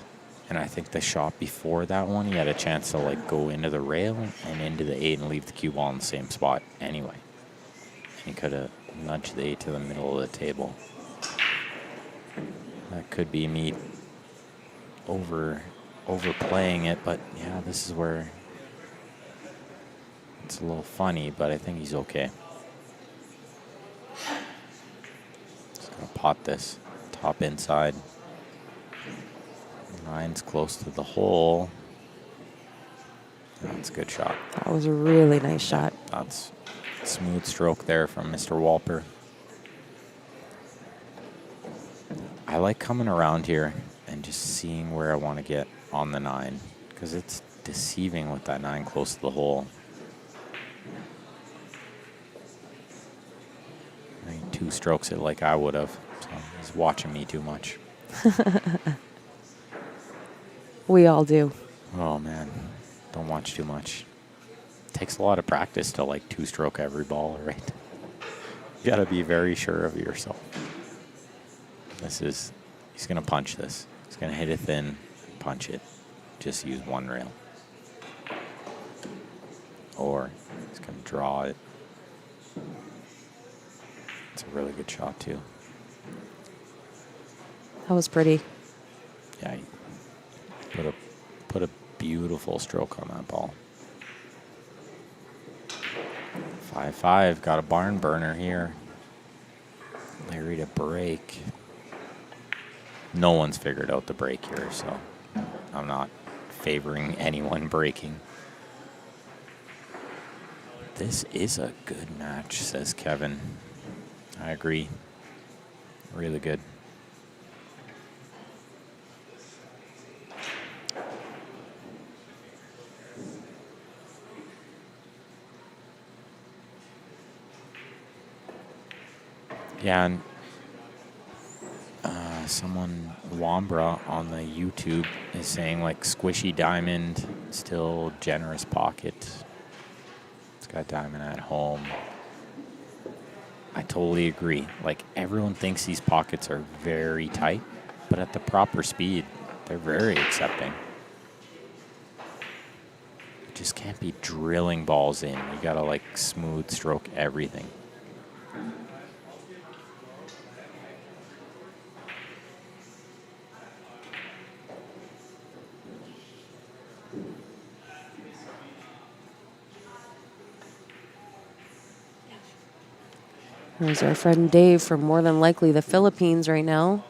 And I think the shot before that one, he had a chance to like go into the rail and into the 8 and leave the cue ball in the same spot anyway. And he could have nudged the 8 to the middle of the table. That could be me overplaying it, but yeah, this is where it's a little funny, but I think he's okay. Just gonna pot this top inside. 9's close to the hole. That's a good shot. That was a really nice shot. That's a smooth stroke there from Mr. Walper. I like coming around here and just seeing where I want to get on the 9 because it's deceiving with that 9 close to the hole. I think 2 strokes it like I would have. So he's watching me too much. We all do. Oh, man. Don't watch too much. Takes a lot of practice to, like, 2-stroke every ball, right? You got to be very sure of yourself. He's going to punch this. He's going to hit it thin, punch it. Just use one rail. Or he's going to draw it. It's a really good shot, too. That was pretty. Yeah, he put a beautiful stroke on that ball. 5-5, got a barn burner here. Larry to break. No one's figured out the break here, so I'm not favoring anyone breaking. This is a good match, says Kevin. I agree. Really good. Yeah, and someone, Wambra, on the YouTube is saying, like, squishy diamond, still generous pocket. It's got diamond at home. I totally agree. Like, everyone thinks these pockets are very tight, but at the proper speed, they're very accepting. You just can't be drilling balls in. You gotta, like, smooth stroke everything. There's our friend Dave from more than likely the Philippines right now.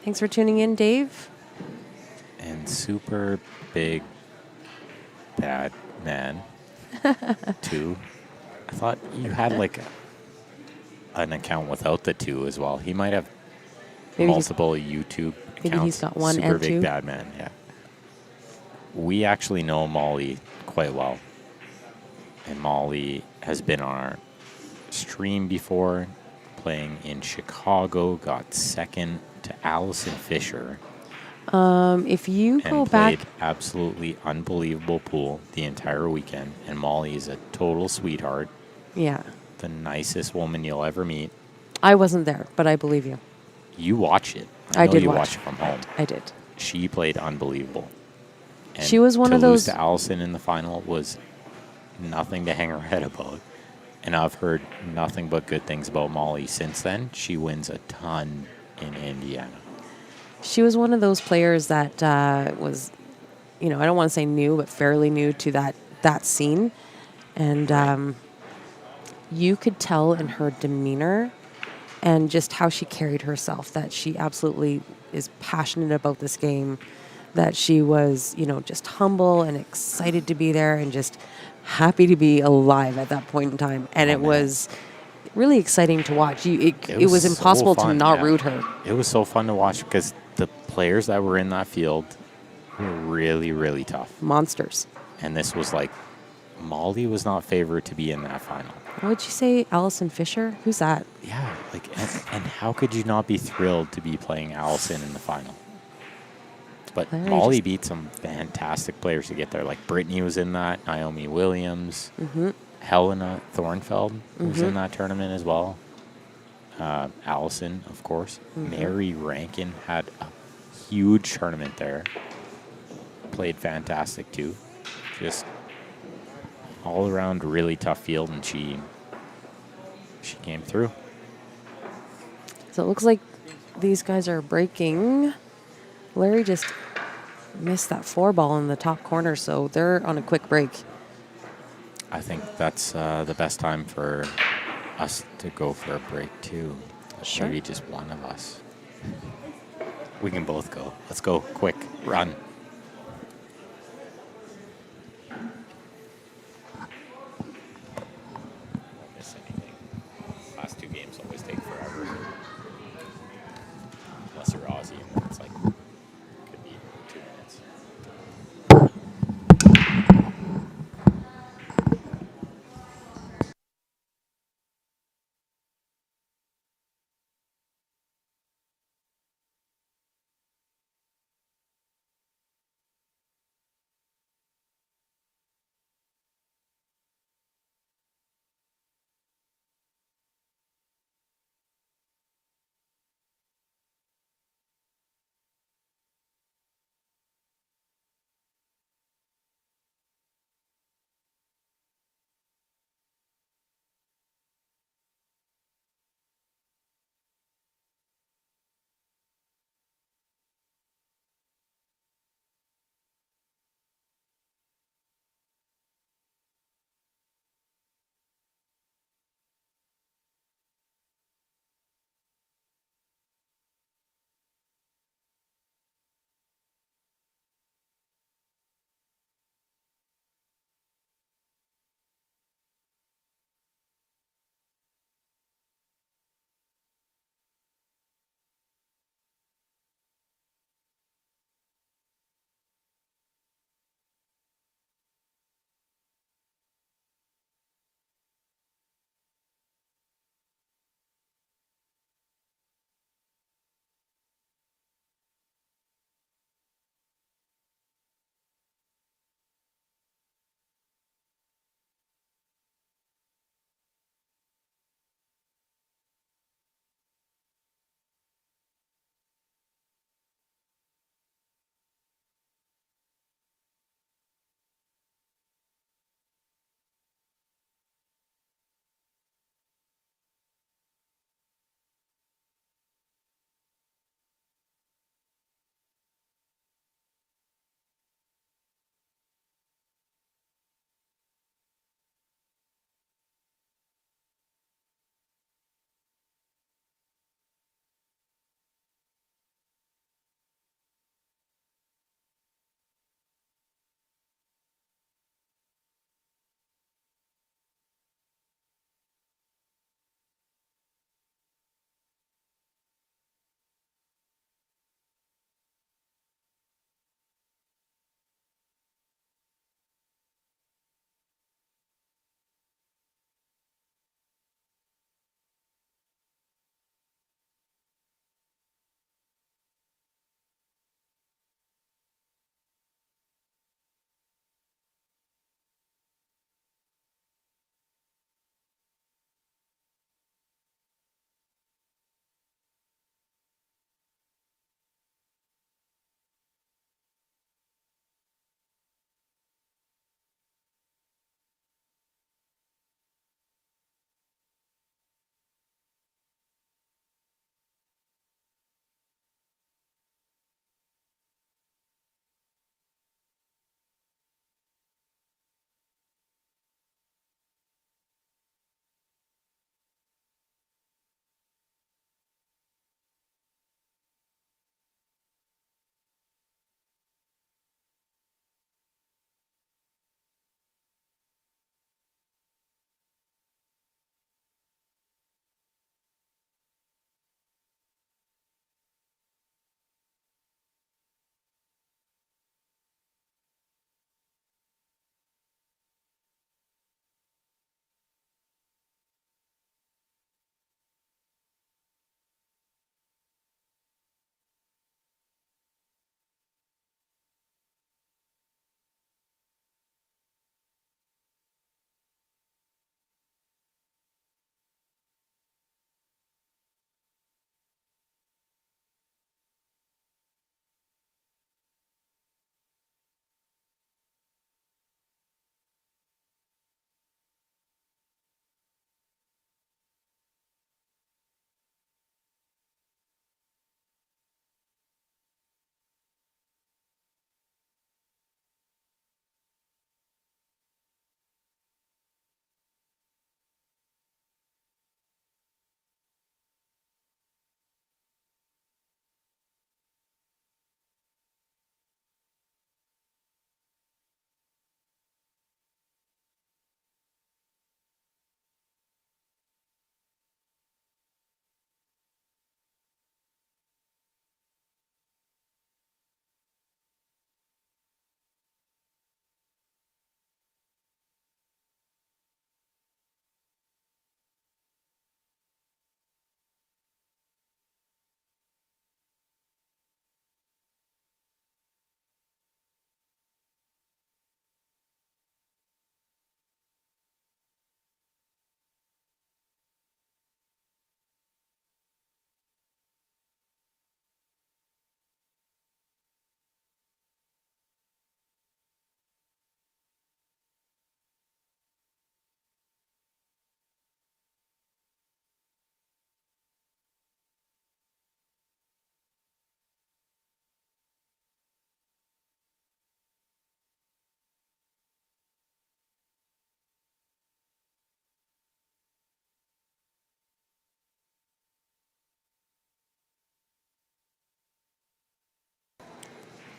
Thanks for tuning in, Dave. And super big bad man, too. I thought you had like an account without the 2 as well. He might have Maybe multiple YouTube accounts. maybe he's got 1 super and big 2. bad man, yeah. We actually know Molly quite well. And Molly has been on our stream before, playing in Chicago, got second to Allison Fisher, If you go and played back, absolutely unbelievable pool the entire weekend. And Molly is a total sweetheart, yeah, the nicest woman you'll ever meet. I wasn't there, but I believe you. You watch it. I know did you watch. watch it from home. I did. She played unbelievable. And She was one to of lose those. to Allison in the final was nothing to hang her head about. And I've heard nothing but good things about Molly since then. She wins a ton in Indiana. She was one of those players that was, I don't want to say new, but fairly new to that scene, and you could tell in her demeanor and just how she carried herself that she absolutely is passionate about this game, that she was, just humble and excited to be there and just happy to be alive at that point in time. And it was really exciting to watch. It was impossible so to fun, not yeah. root her. It was so fun to watch because the players that were in that field were really, really tough. Monsters. And this was like, Molly was not favored to be in that final. What would you say, Allison Fisher? Who's that? Yeah, and how could you not be thrilled to be playing Allison in the final? But Larry Molly just- beat some fantastic players to get there. Like Brittany was in that, Naomi Williams, Helena Thornfeld was in that tournament as well. Allison, of course. Mary Rankin had a huge tournament there. Played fantastic too. Just all around really tough field, and she came through. So it looks like these guys are breaking. Larry just missed that 4-ball in the top corner, so they're on a quick break. I think that's the best time for us to go for a break too. Sure. Maybe just one of us. We can both go. Let's go quick. Run. Won't miss anything. Last 2 games always take forever. Unless you're Aussie, and then it's like could be 2 minutes.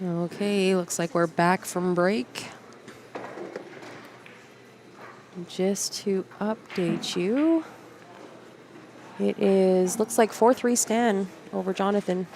Okay, looks like we're back from break. Just to update you, looks like 4-3 Stan over Jonathan.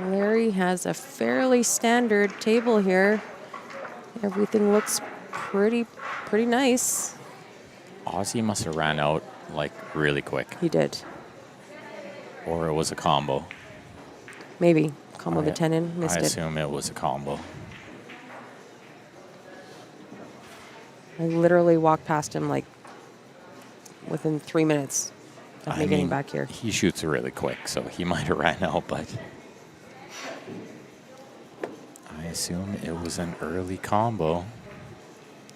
Larry has a fairly standard table here. Everything looks pretty nice. Ozzy must have ran out like really quick, He did. or it was a combo. Maybe. Combo the 10 in, missed I it. assume it was a combo. I literally walked past him like within 3 minutes of me getting back here. He shoots really quick, so he might have ran out, but I assume it was an early combo.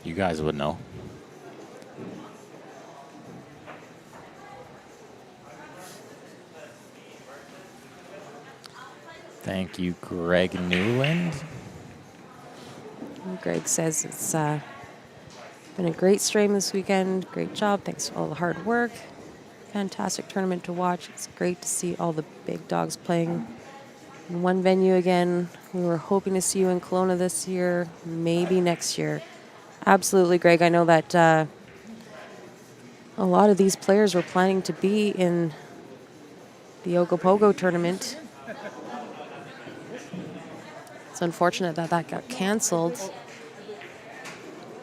You guys would know. Thank you, Greg Newland. Greg says it's been a great stream this weekend. Great job. Thanks for all the hard work. Fantastic tournament to watch. It's great to see all the big dogs playing in one venue again. We were hoping to see you in Kelowna this year, maybe next year. Absolutely, Greg. I know that a lot of these players were planning to be in the Ogopogo tournament. It's unfortunate that got canceled.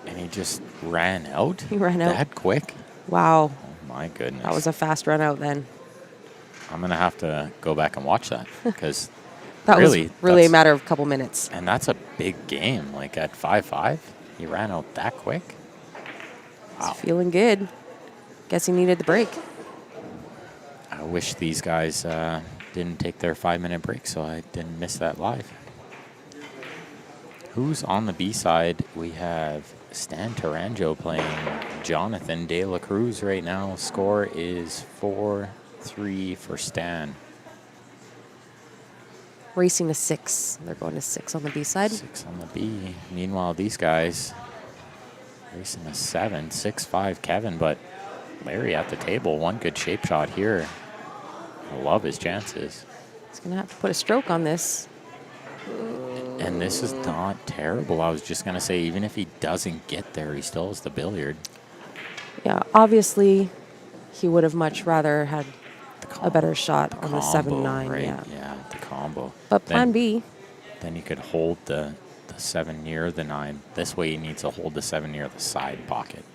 And he just ran out? He ran out. That quick? Wow. Oh, my goodness. That was a fast run out then. I'm going to have to go back and watch that because that was really a matter of a couple minutes. And that's a big game. Like at 5-5, he ran out that quick. Wow. He's feeling good. Guess he needed the break. I wish these guys didn't take their 5-minute break so I didn't miss that live. Who's on the B side? We have Stan Taranjo playing Jonathan De La Cruz right now. Score is 4-3 for Stan. Racing to 6. They're going to 6 on the B side. 6 on the B. Meanwhile, these guys racing to 7. 6-5 Kevin, but Larry at the table. One good shape shot here. I love his chances. He's going to have to put a stroke on this. And this is not terrible. I was just going to say, even if he doesn't get there, he still has the billiard. Yeah, obviously, he would have much rather had a better shot on the 7-9. Right? Yeah, the combo. But plan B. Then he could hold the 7 near the 9. This way he needs to hold the 7 near the side pocket.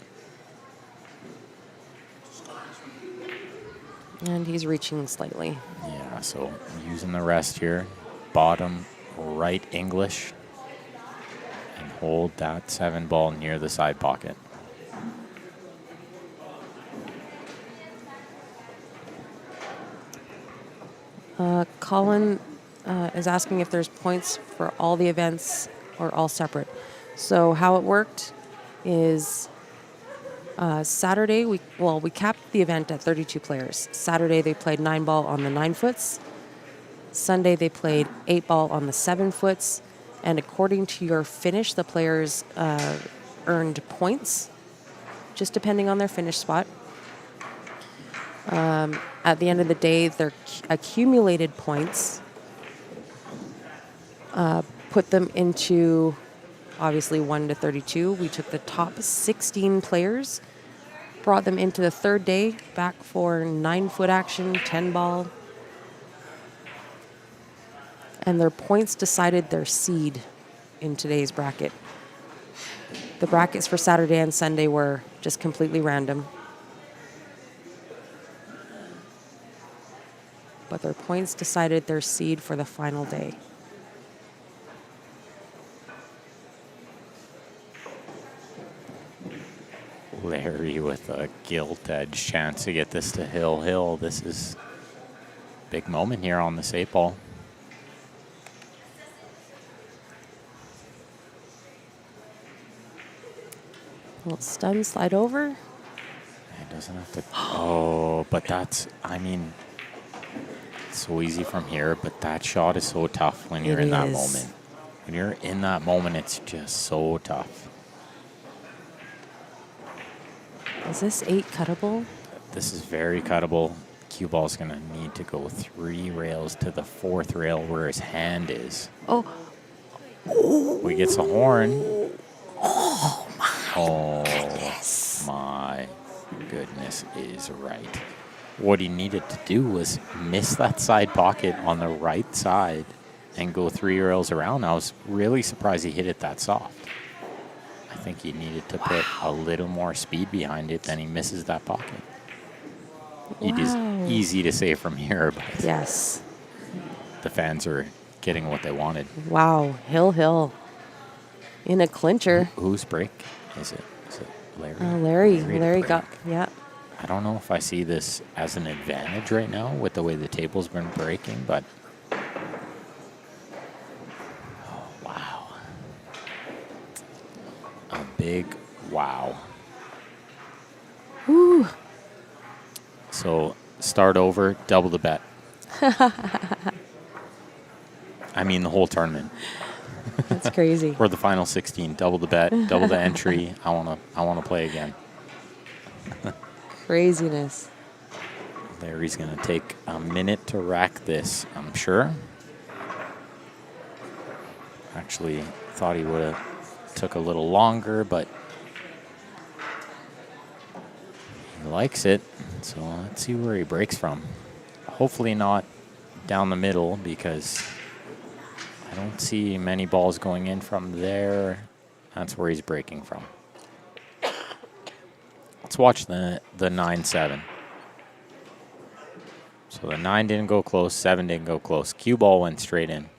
And he's reaching slightly. Yeah, so using the rest here. Bottom right English. And hold that 7 ball near the side pocket. Colin is asking if there's points for all the events or all separate. So how it worked is Saturday, we capped the event at 32 players. Saturday, they played 9-ball on the 9-foots. Sunday, they played 8-ball on the 7-foots. And according to your finish, the players earned points, just depending on their finish spot. At the end of the day, their accumulated points put them into, obviously, 1 to 32. We took the top 16 players, brought them into the third day, back for 9-foot action, 10-ball. And their points decided their seed in today's bracket. The brackets for Saturday and Sunday were just completely random. But their points decided their seed for the final day. Larry with with a gilt edge chance to get this to Hill. This is a big moment here on this 8-ball. Little stun, slide over. It doesn't have to. Oh, but that's, I mean, it's so easy from here, but that shot is so tough when you're in that moment. When you're in that moment, it's just so tough. Is this 8 cuttable? This is very cuttable. Cue ball's going to need to go 3 rails to the 4th rail where his hand is. Oh. He gets a horn. Oh, my goodness. My goodness is right. What he needed to do was miss that side pocket on the right side and go 3 rails around. I was really surprised he hit it that soft. I think he needed to put a little more speed behind it, then he misses that pocket. It is easy to say from here, but yes, the fans are getting what they wanted. Wow, Hill. In a clincher. Whose break is it? Is it Larry? Larry got, yeah. I don't know if I see this as an advantage right now with the way the table's been breaking, but oh, wow. A big wow. Woo. So start over, double the bet. I mean the whole tournament. That's crazy. For the final 16, double the bet, double the entry. I wanna play again. Craziness. Larry's gonna take a minute to rack this, I'm sure. Actually, thought he would have took a little longer, but he likes it. So let's see where he breaks from. Hopefully not down the middle, because I don't see many balls going in from there. That's where he's breaking from. Let's watch the 9-7. So the 9 didn't go close, 7 didn't go close. Cue ball went straight in.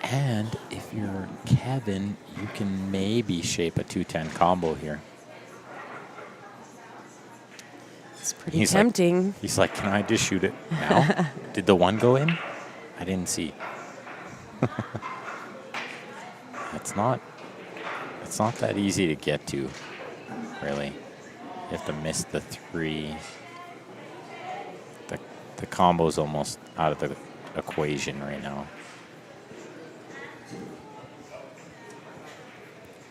And if you're Kevin, you can maybe shape a 2-10 combo here. It's pretty tempting. He's like, can I just shoot it now? Did the 1 go in? I didn't see. It's not that easy to get to, really. You have to miss the 3. The combo's almost out of the equation right now.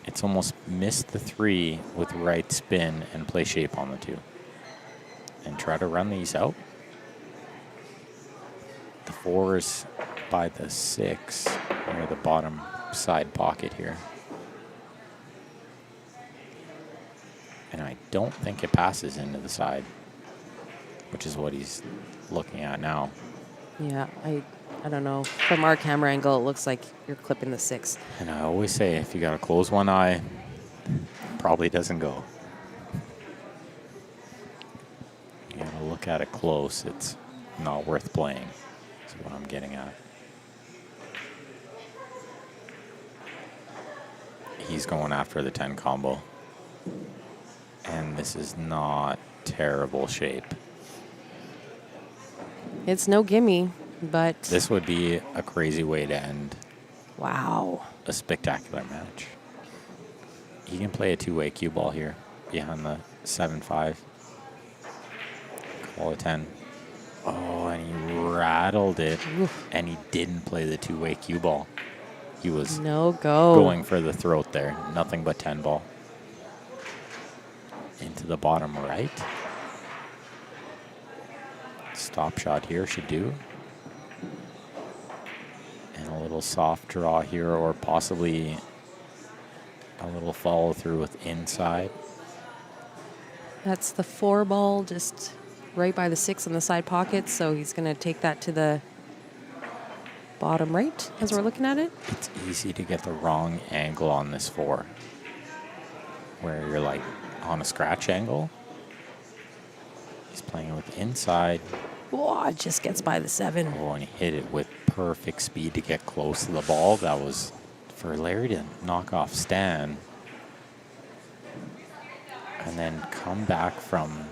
It's almost missed the 3 with right spin and play shape on the 2. And try to run these out. The 4 is by the 6 near the bottom side pocket here. And I don't think it passes into the side, which is what he's looking at now. Yeah, I don't know. From our camera angle, it looks like you're clipping the 6. And I always say, if you got to close one eye, probably doesn't go. You got to look at it close. It's not worth playing. That's what I'm getting at. He's going after the 10 combo. And this is not terrible shape. It's no gimme, but This would be a crazy way to end wow. a spectacular match. He can play a 2-way cue ball here behind the 7-5. Call a 10. Oh, and he rattled it. Oof. And he didn't play the 2-way cue ball. He was going for the throat there. Nothing but 10 ball. Into the bottom right. Stop shot here should do. And a little soft draw here, or possibly a little follow through with inside. That's the 4 ball, just right by the 6 in the side pocket. So he's going to take that to the bottom right as we're looking at it. It's easy to get the wrong angle on this 4, where you're like on a scratch angle. He's playing with inside. Oh, it just gets by the 7. Oh, and he hit it with perfect speed to get close to the ball. That was for Larry to knock off Stan. and then come back from,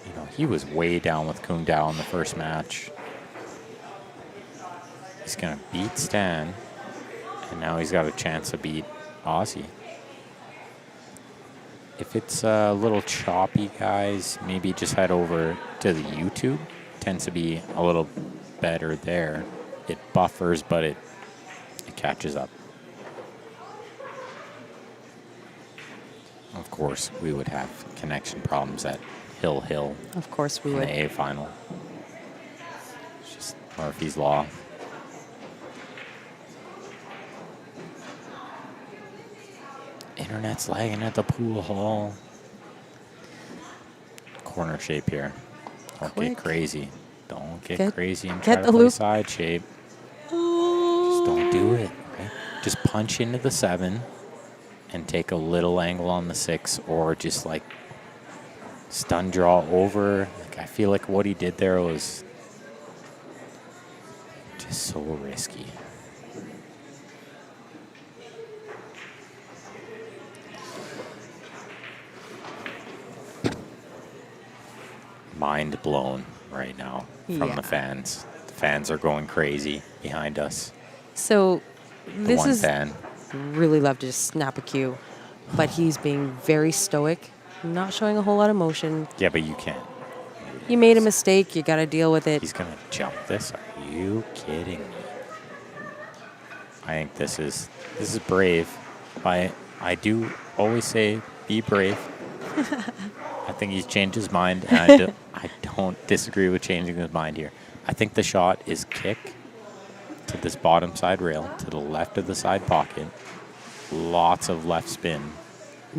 you know, he was way down with Kung Dao in the first match. He's going to beat Stan, and now he's got a chance to beat Aussie. If it's a little choppy, guys, maybe just head over to the YouTube. Tends to be a little better there. It buffers, but it catches up. Of course, we would have connection problems at Hill Of course we in would. the A final. It's just Murphy's Law. Internet's lagging at the pool hall. Corner shape here. Don't Quick. get crazy. Don't get crazy and get try the to play loop. side shape. Just don't do it. Right? Just punch into the 7 and take a little angle on the 6, or just like stun draw over. Like, I feel like what he did there was just so risky. Mind blown right now from Yeah. the fans. The fans are going crazy behind us. So The this one is fan. really love to just snap a cue, but he's being very stoic, not showing a whole lot of motion. Yeah, but you can't. You made a mistake. You got to deal with it. He's going to jump this? Are you kidding me? I think this is brave. I do always say be brave. I think he's changed his mind, and I don't disagree with changing his mind here. I think the shot is kick to this bottom side rail, to the left of the side pocket. Lots of left spin.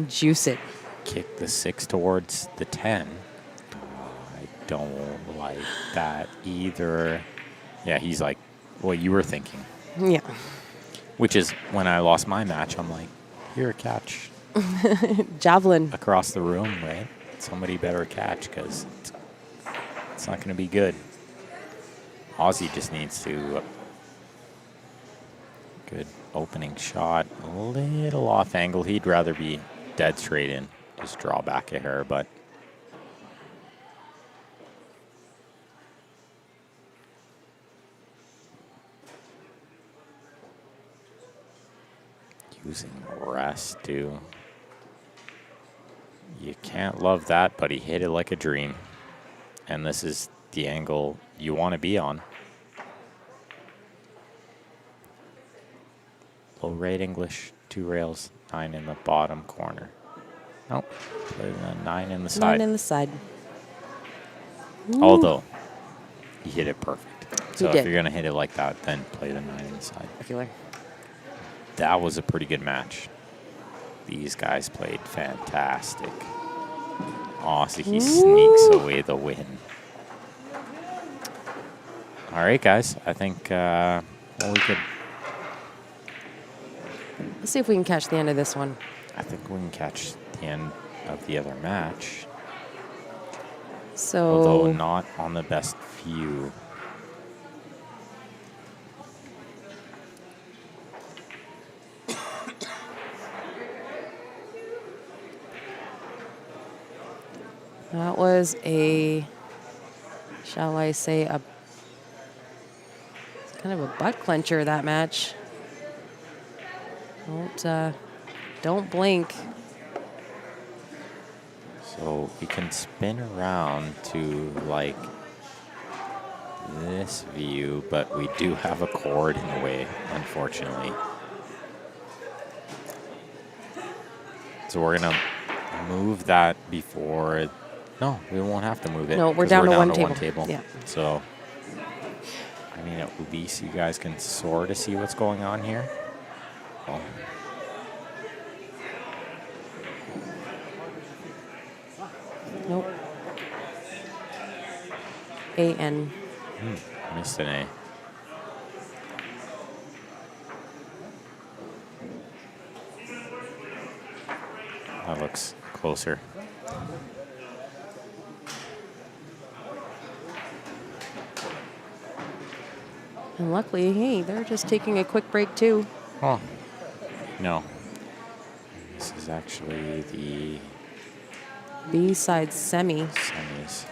Juice it. Kick the 6 towards the 10. I don't like that either. Yeah, he's like what you were thinking. Yeah. Which is when I lost my match, I'm like, here, catch Javelin. across the room, right? Somebody better catch, because it's not going to be good. Aussie just needs to. Good opening shot. A little off angle. He'd rather be dead straight in. Just draw back a hair, but. Using rest, too. You can't love that, but he hit it like a dream. And this is the angle you want to be on. Low rate English, 2 rails, 9 in the bottom corner. Nope, play the 9 in the side. 9 in the side. Although, he hit it perfect. So He did. if you're going to hit it like that, then play the 9 in the side. Regular. That was a pretty good match. These guys played fantastic. Aussie, he sneaks away the win. All right, guys. I think well, we could. Let's see if we can catch the end of this one. I think we can catch the end of the other match, So, although not on the best view. that was a, shall I say, a kind of a butt clencher, that match. Don't blink. So we can spin around to like this view, but we do have a cord in the way, unfortunately. So we're gonna move that before. No, we won't have to move it. No, we're 'cause down to one one table. Yeah. So, I mean, at least you guys can sort of see what's going on here. Oh. Nope. A-N. Missed an A. That looks closer. And luckily, hey, they're just taking a quick break too. Oh, no. This is actually the B-side semi. Semis.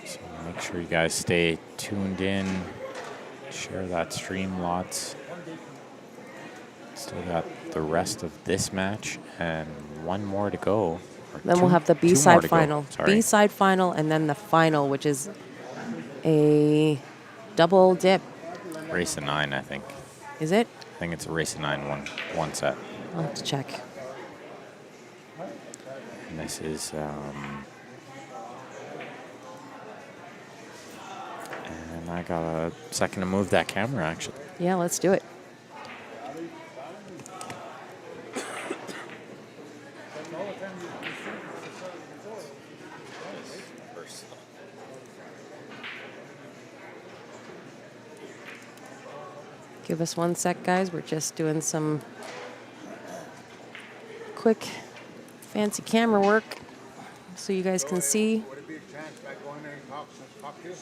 So make sure you guys stay tuned in. Share that stream lots. Still got the rest of this match and one more to go. Then we'll have the two more B-side to go, final. sorry. B-side final, and then the final, which is a double dip. Race of 9, I think. Is it? I think it's a race of 9, one set. I'll have to check. And this is, and I got a second to move that camera, actually. Yeah, let's do it. Give us 1 sec, guys. We're just doing some quick, fancy camera work so you guys can see. Would it be a chance back going there and talk to you?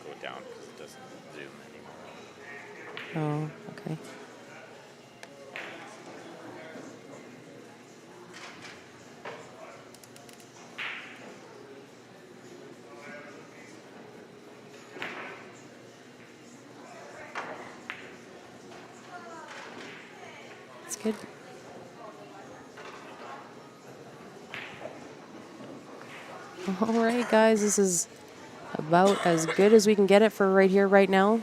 Go down because it doesn't zoom anymore. Oh, okay. It's good. All right, guys, this is about as good as we can get it for right here, right now.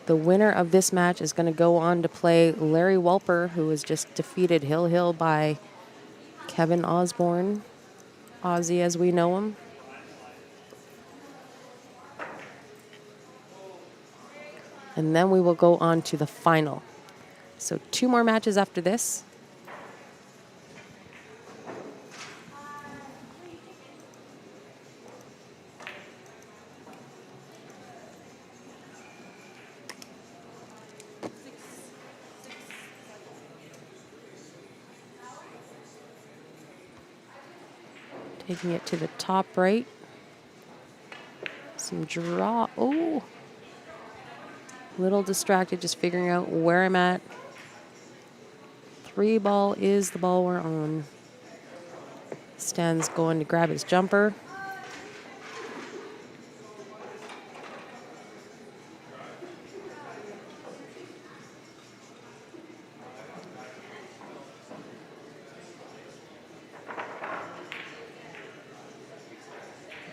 The winner of this match is going to go on to play Larry Walper, who was just defeated Hill by Kevin Osborne, Aussie as we know him. And then we will go on to the final. So 2 more matches after this. Taking it to the top right. Some draw. Oh, little distracted, just figuring out where I'm at. 3 ball is the ball we're on. Stan's going to grab his jumper.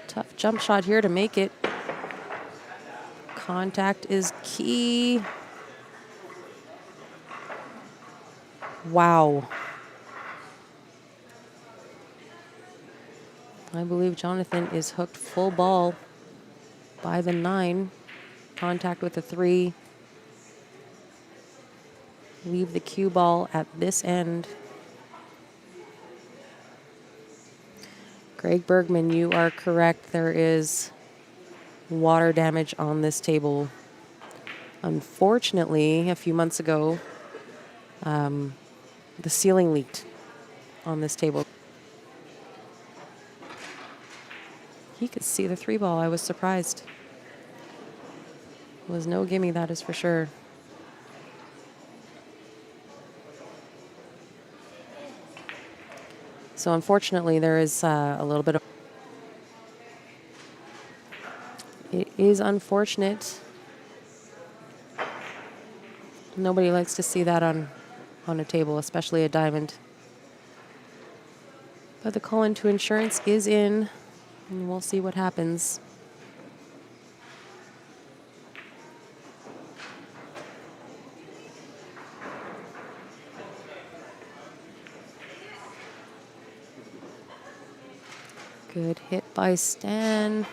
Tough jump shot here to make it. Contact is key. Wow. I believe Jonathan is hooked full ball by the 9. Contact with the 3. Leave the cue ball at this end. Greg Bergman, you are correct. There is water damage on this table. Unfortunately, a few months ago, the ceiling leaked on this table. He could see the 3 ball. I was surprised. Was no gimme, that is for sure. So unfortunately, there is a little bit of... It is unfortunate. Nobody likes to see that on a table, especially a diamond. But the call into insurance is in, and we'll see what happens. Good hit by Stan.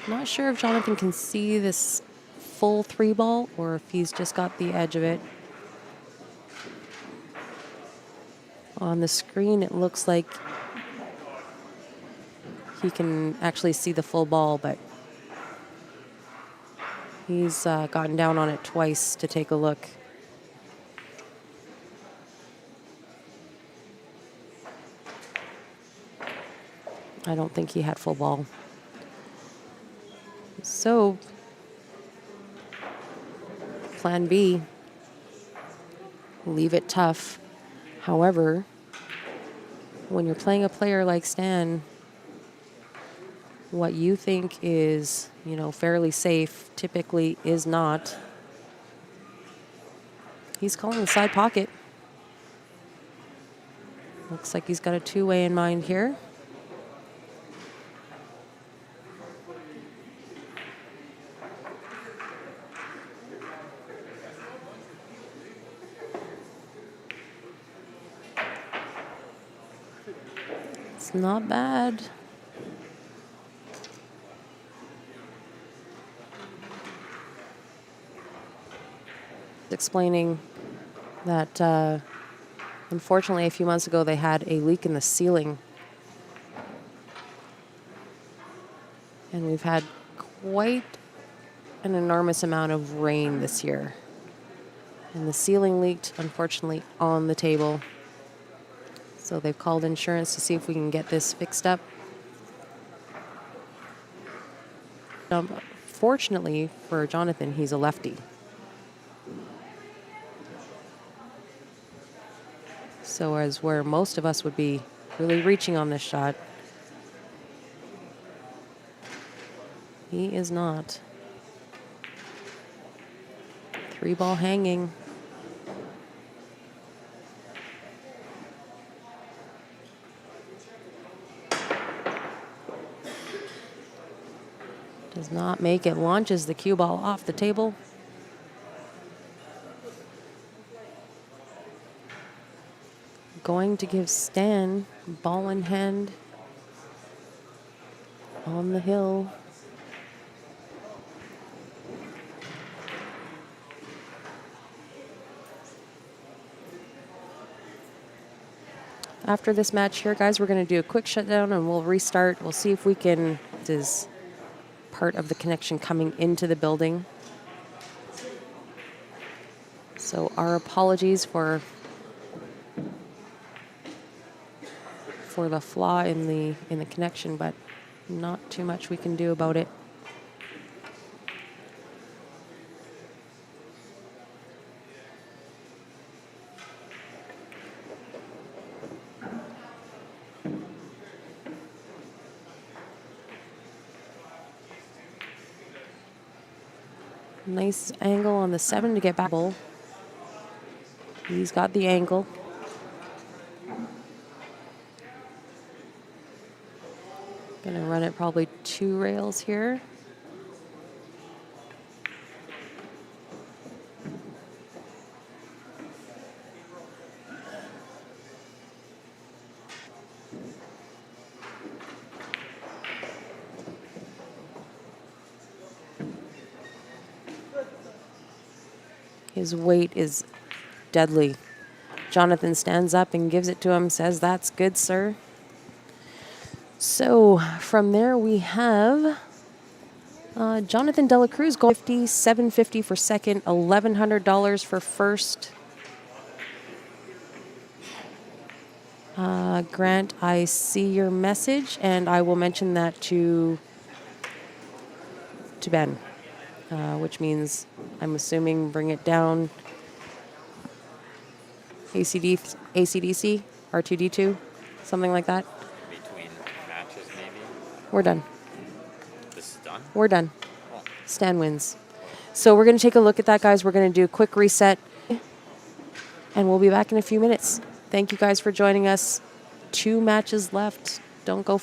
Not sure if Jonathan can see this full 3-ball or if he's just got the edge of it. On the screen, it looks like he can actually see the full ball, but he's gotten down on it twice to take a look. I don't think he had full ball. So, plan B, leave it tough. However, when you're playing a player like Stan, what you think is, fairly safe typically is not. He's calling the side pocket. Looks like he's got a two-way in mind here. It's not bad. Explaining that unfortunately a few months ago they had a leak in the ceiling. And we've had quite an enormous amount of rain this year. And the ceiling leaked, unfortunately, on the table. So they've called insurance to see if we can get this fixed up. Fortunately for Jonathan, he's a lefty. So as where most of us would be really reaching on this shot, he is not. 3-ball hanging. Does not make it. Launches the cue ball off the table. Going to give Stan ball in hand on the hill. After this match here, guys, we're going to do a quick shutdown and we'll restart. We'll see if we can... This is part of the connection coming into the building. So our apologies for the flaw in the connection, but not too much we can do about it. Nice angle on the 7 to get back. He's got the angle. Gonna run it probably 2 rails here. His weight is deadly. Jonathan stands up and gives it to him, says, "That's good, sir." So from there we have Jonathan Dela Cruz going 50, $750 for second, $1,100 for first. Grant, I see your message, and I will mention that to to Ben, which means I'm assuming bring it down ACDC, R2D2, something like that. Between matches, maybe. We're done. This is done. We're done. Stan wins. So we're going to take a look at that, guys. We're going to do a quick reset, and we'll be back in a few minutes. Thank you guys for joining us. 2 matches left. Don't go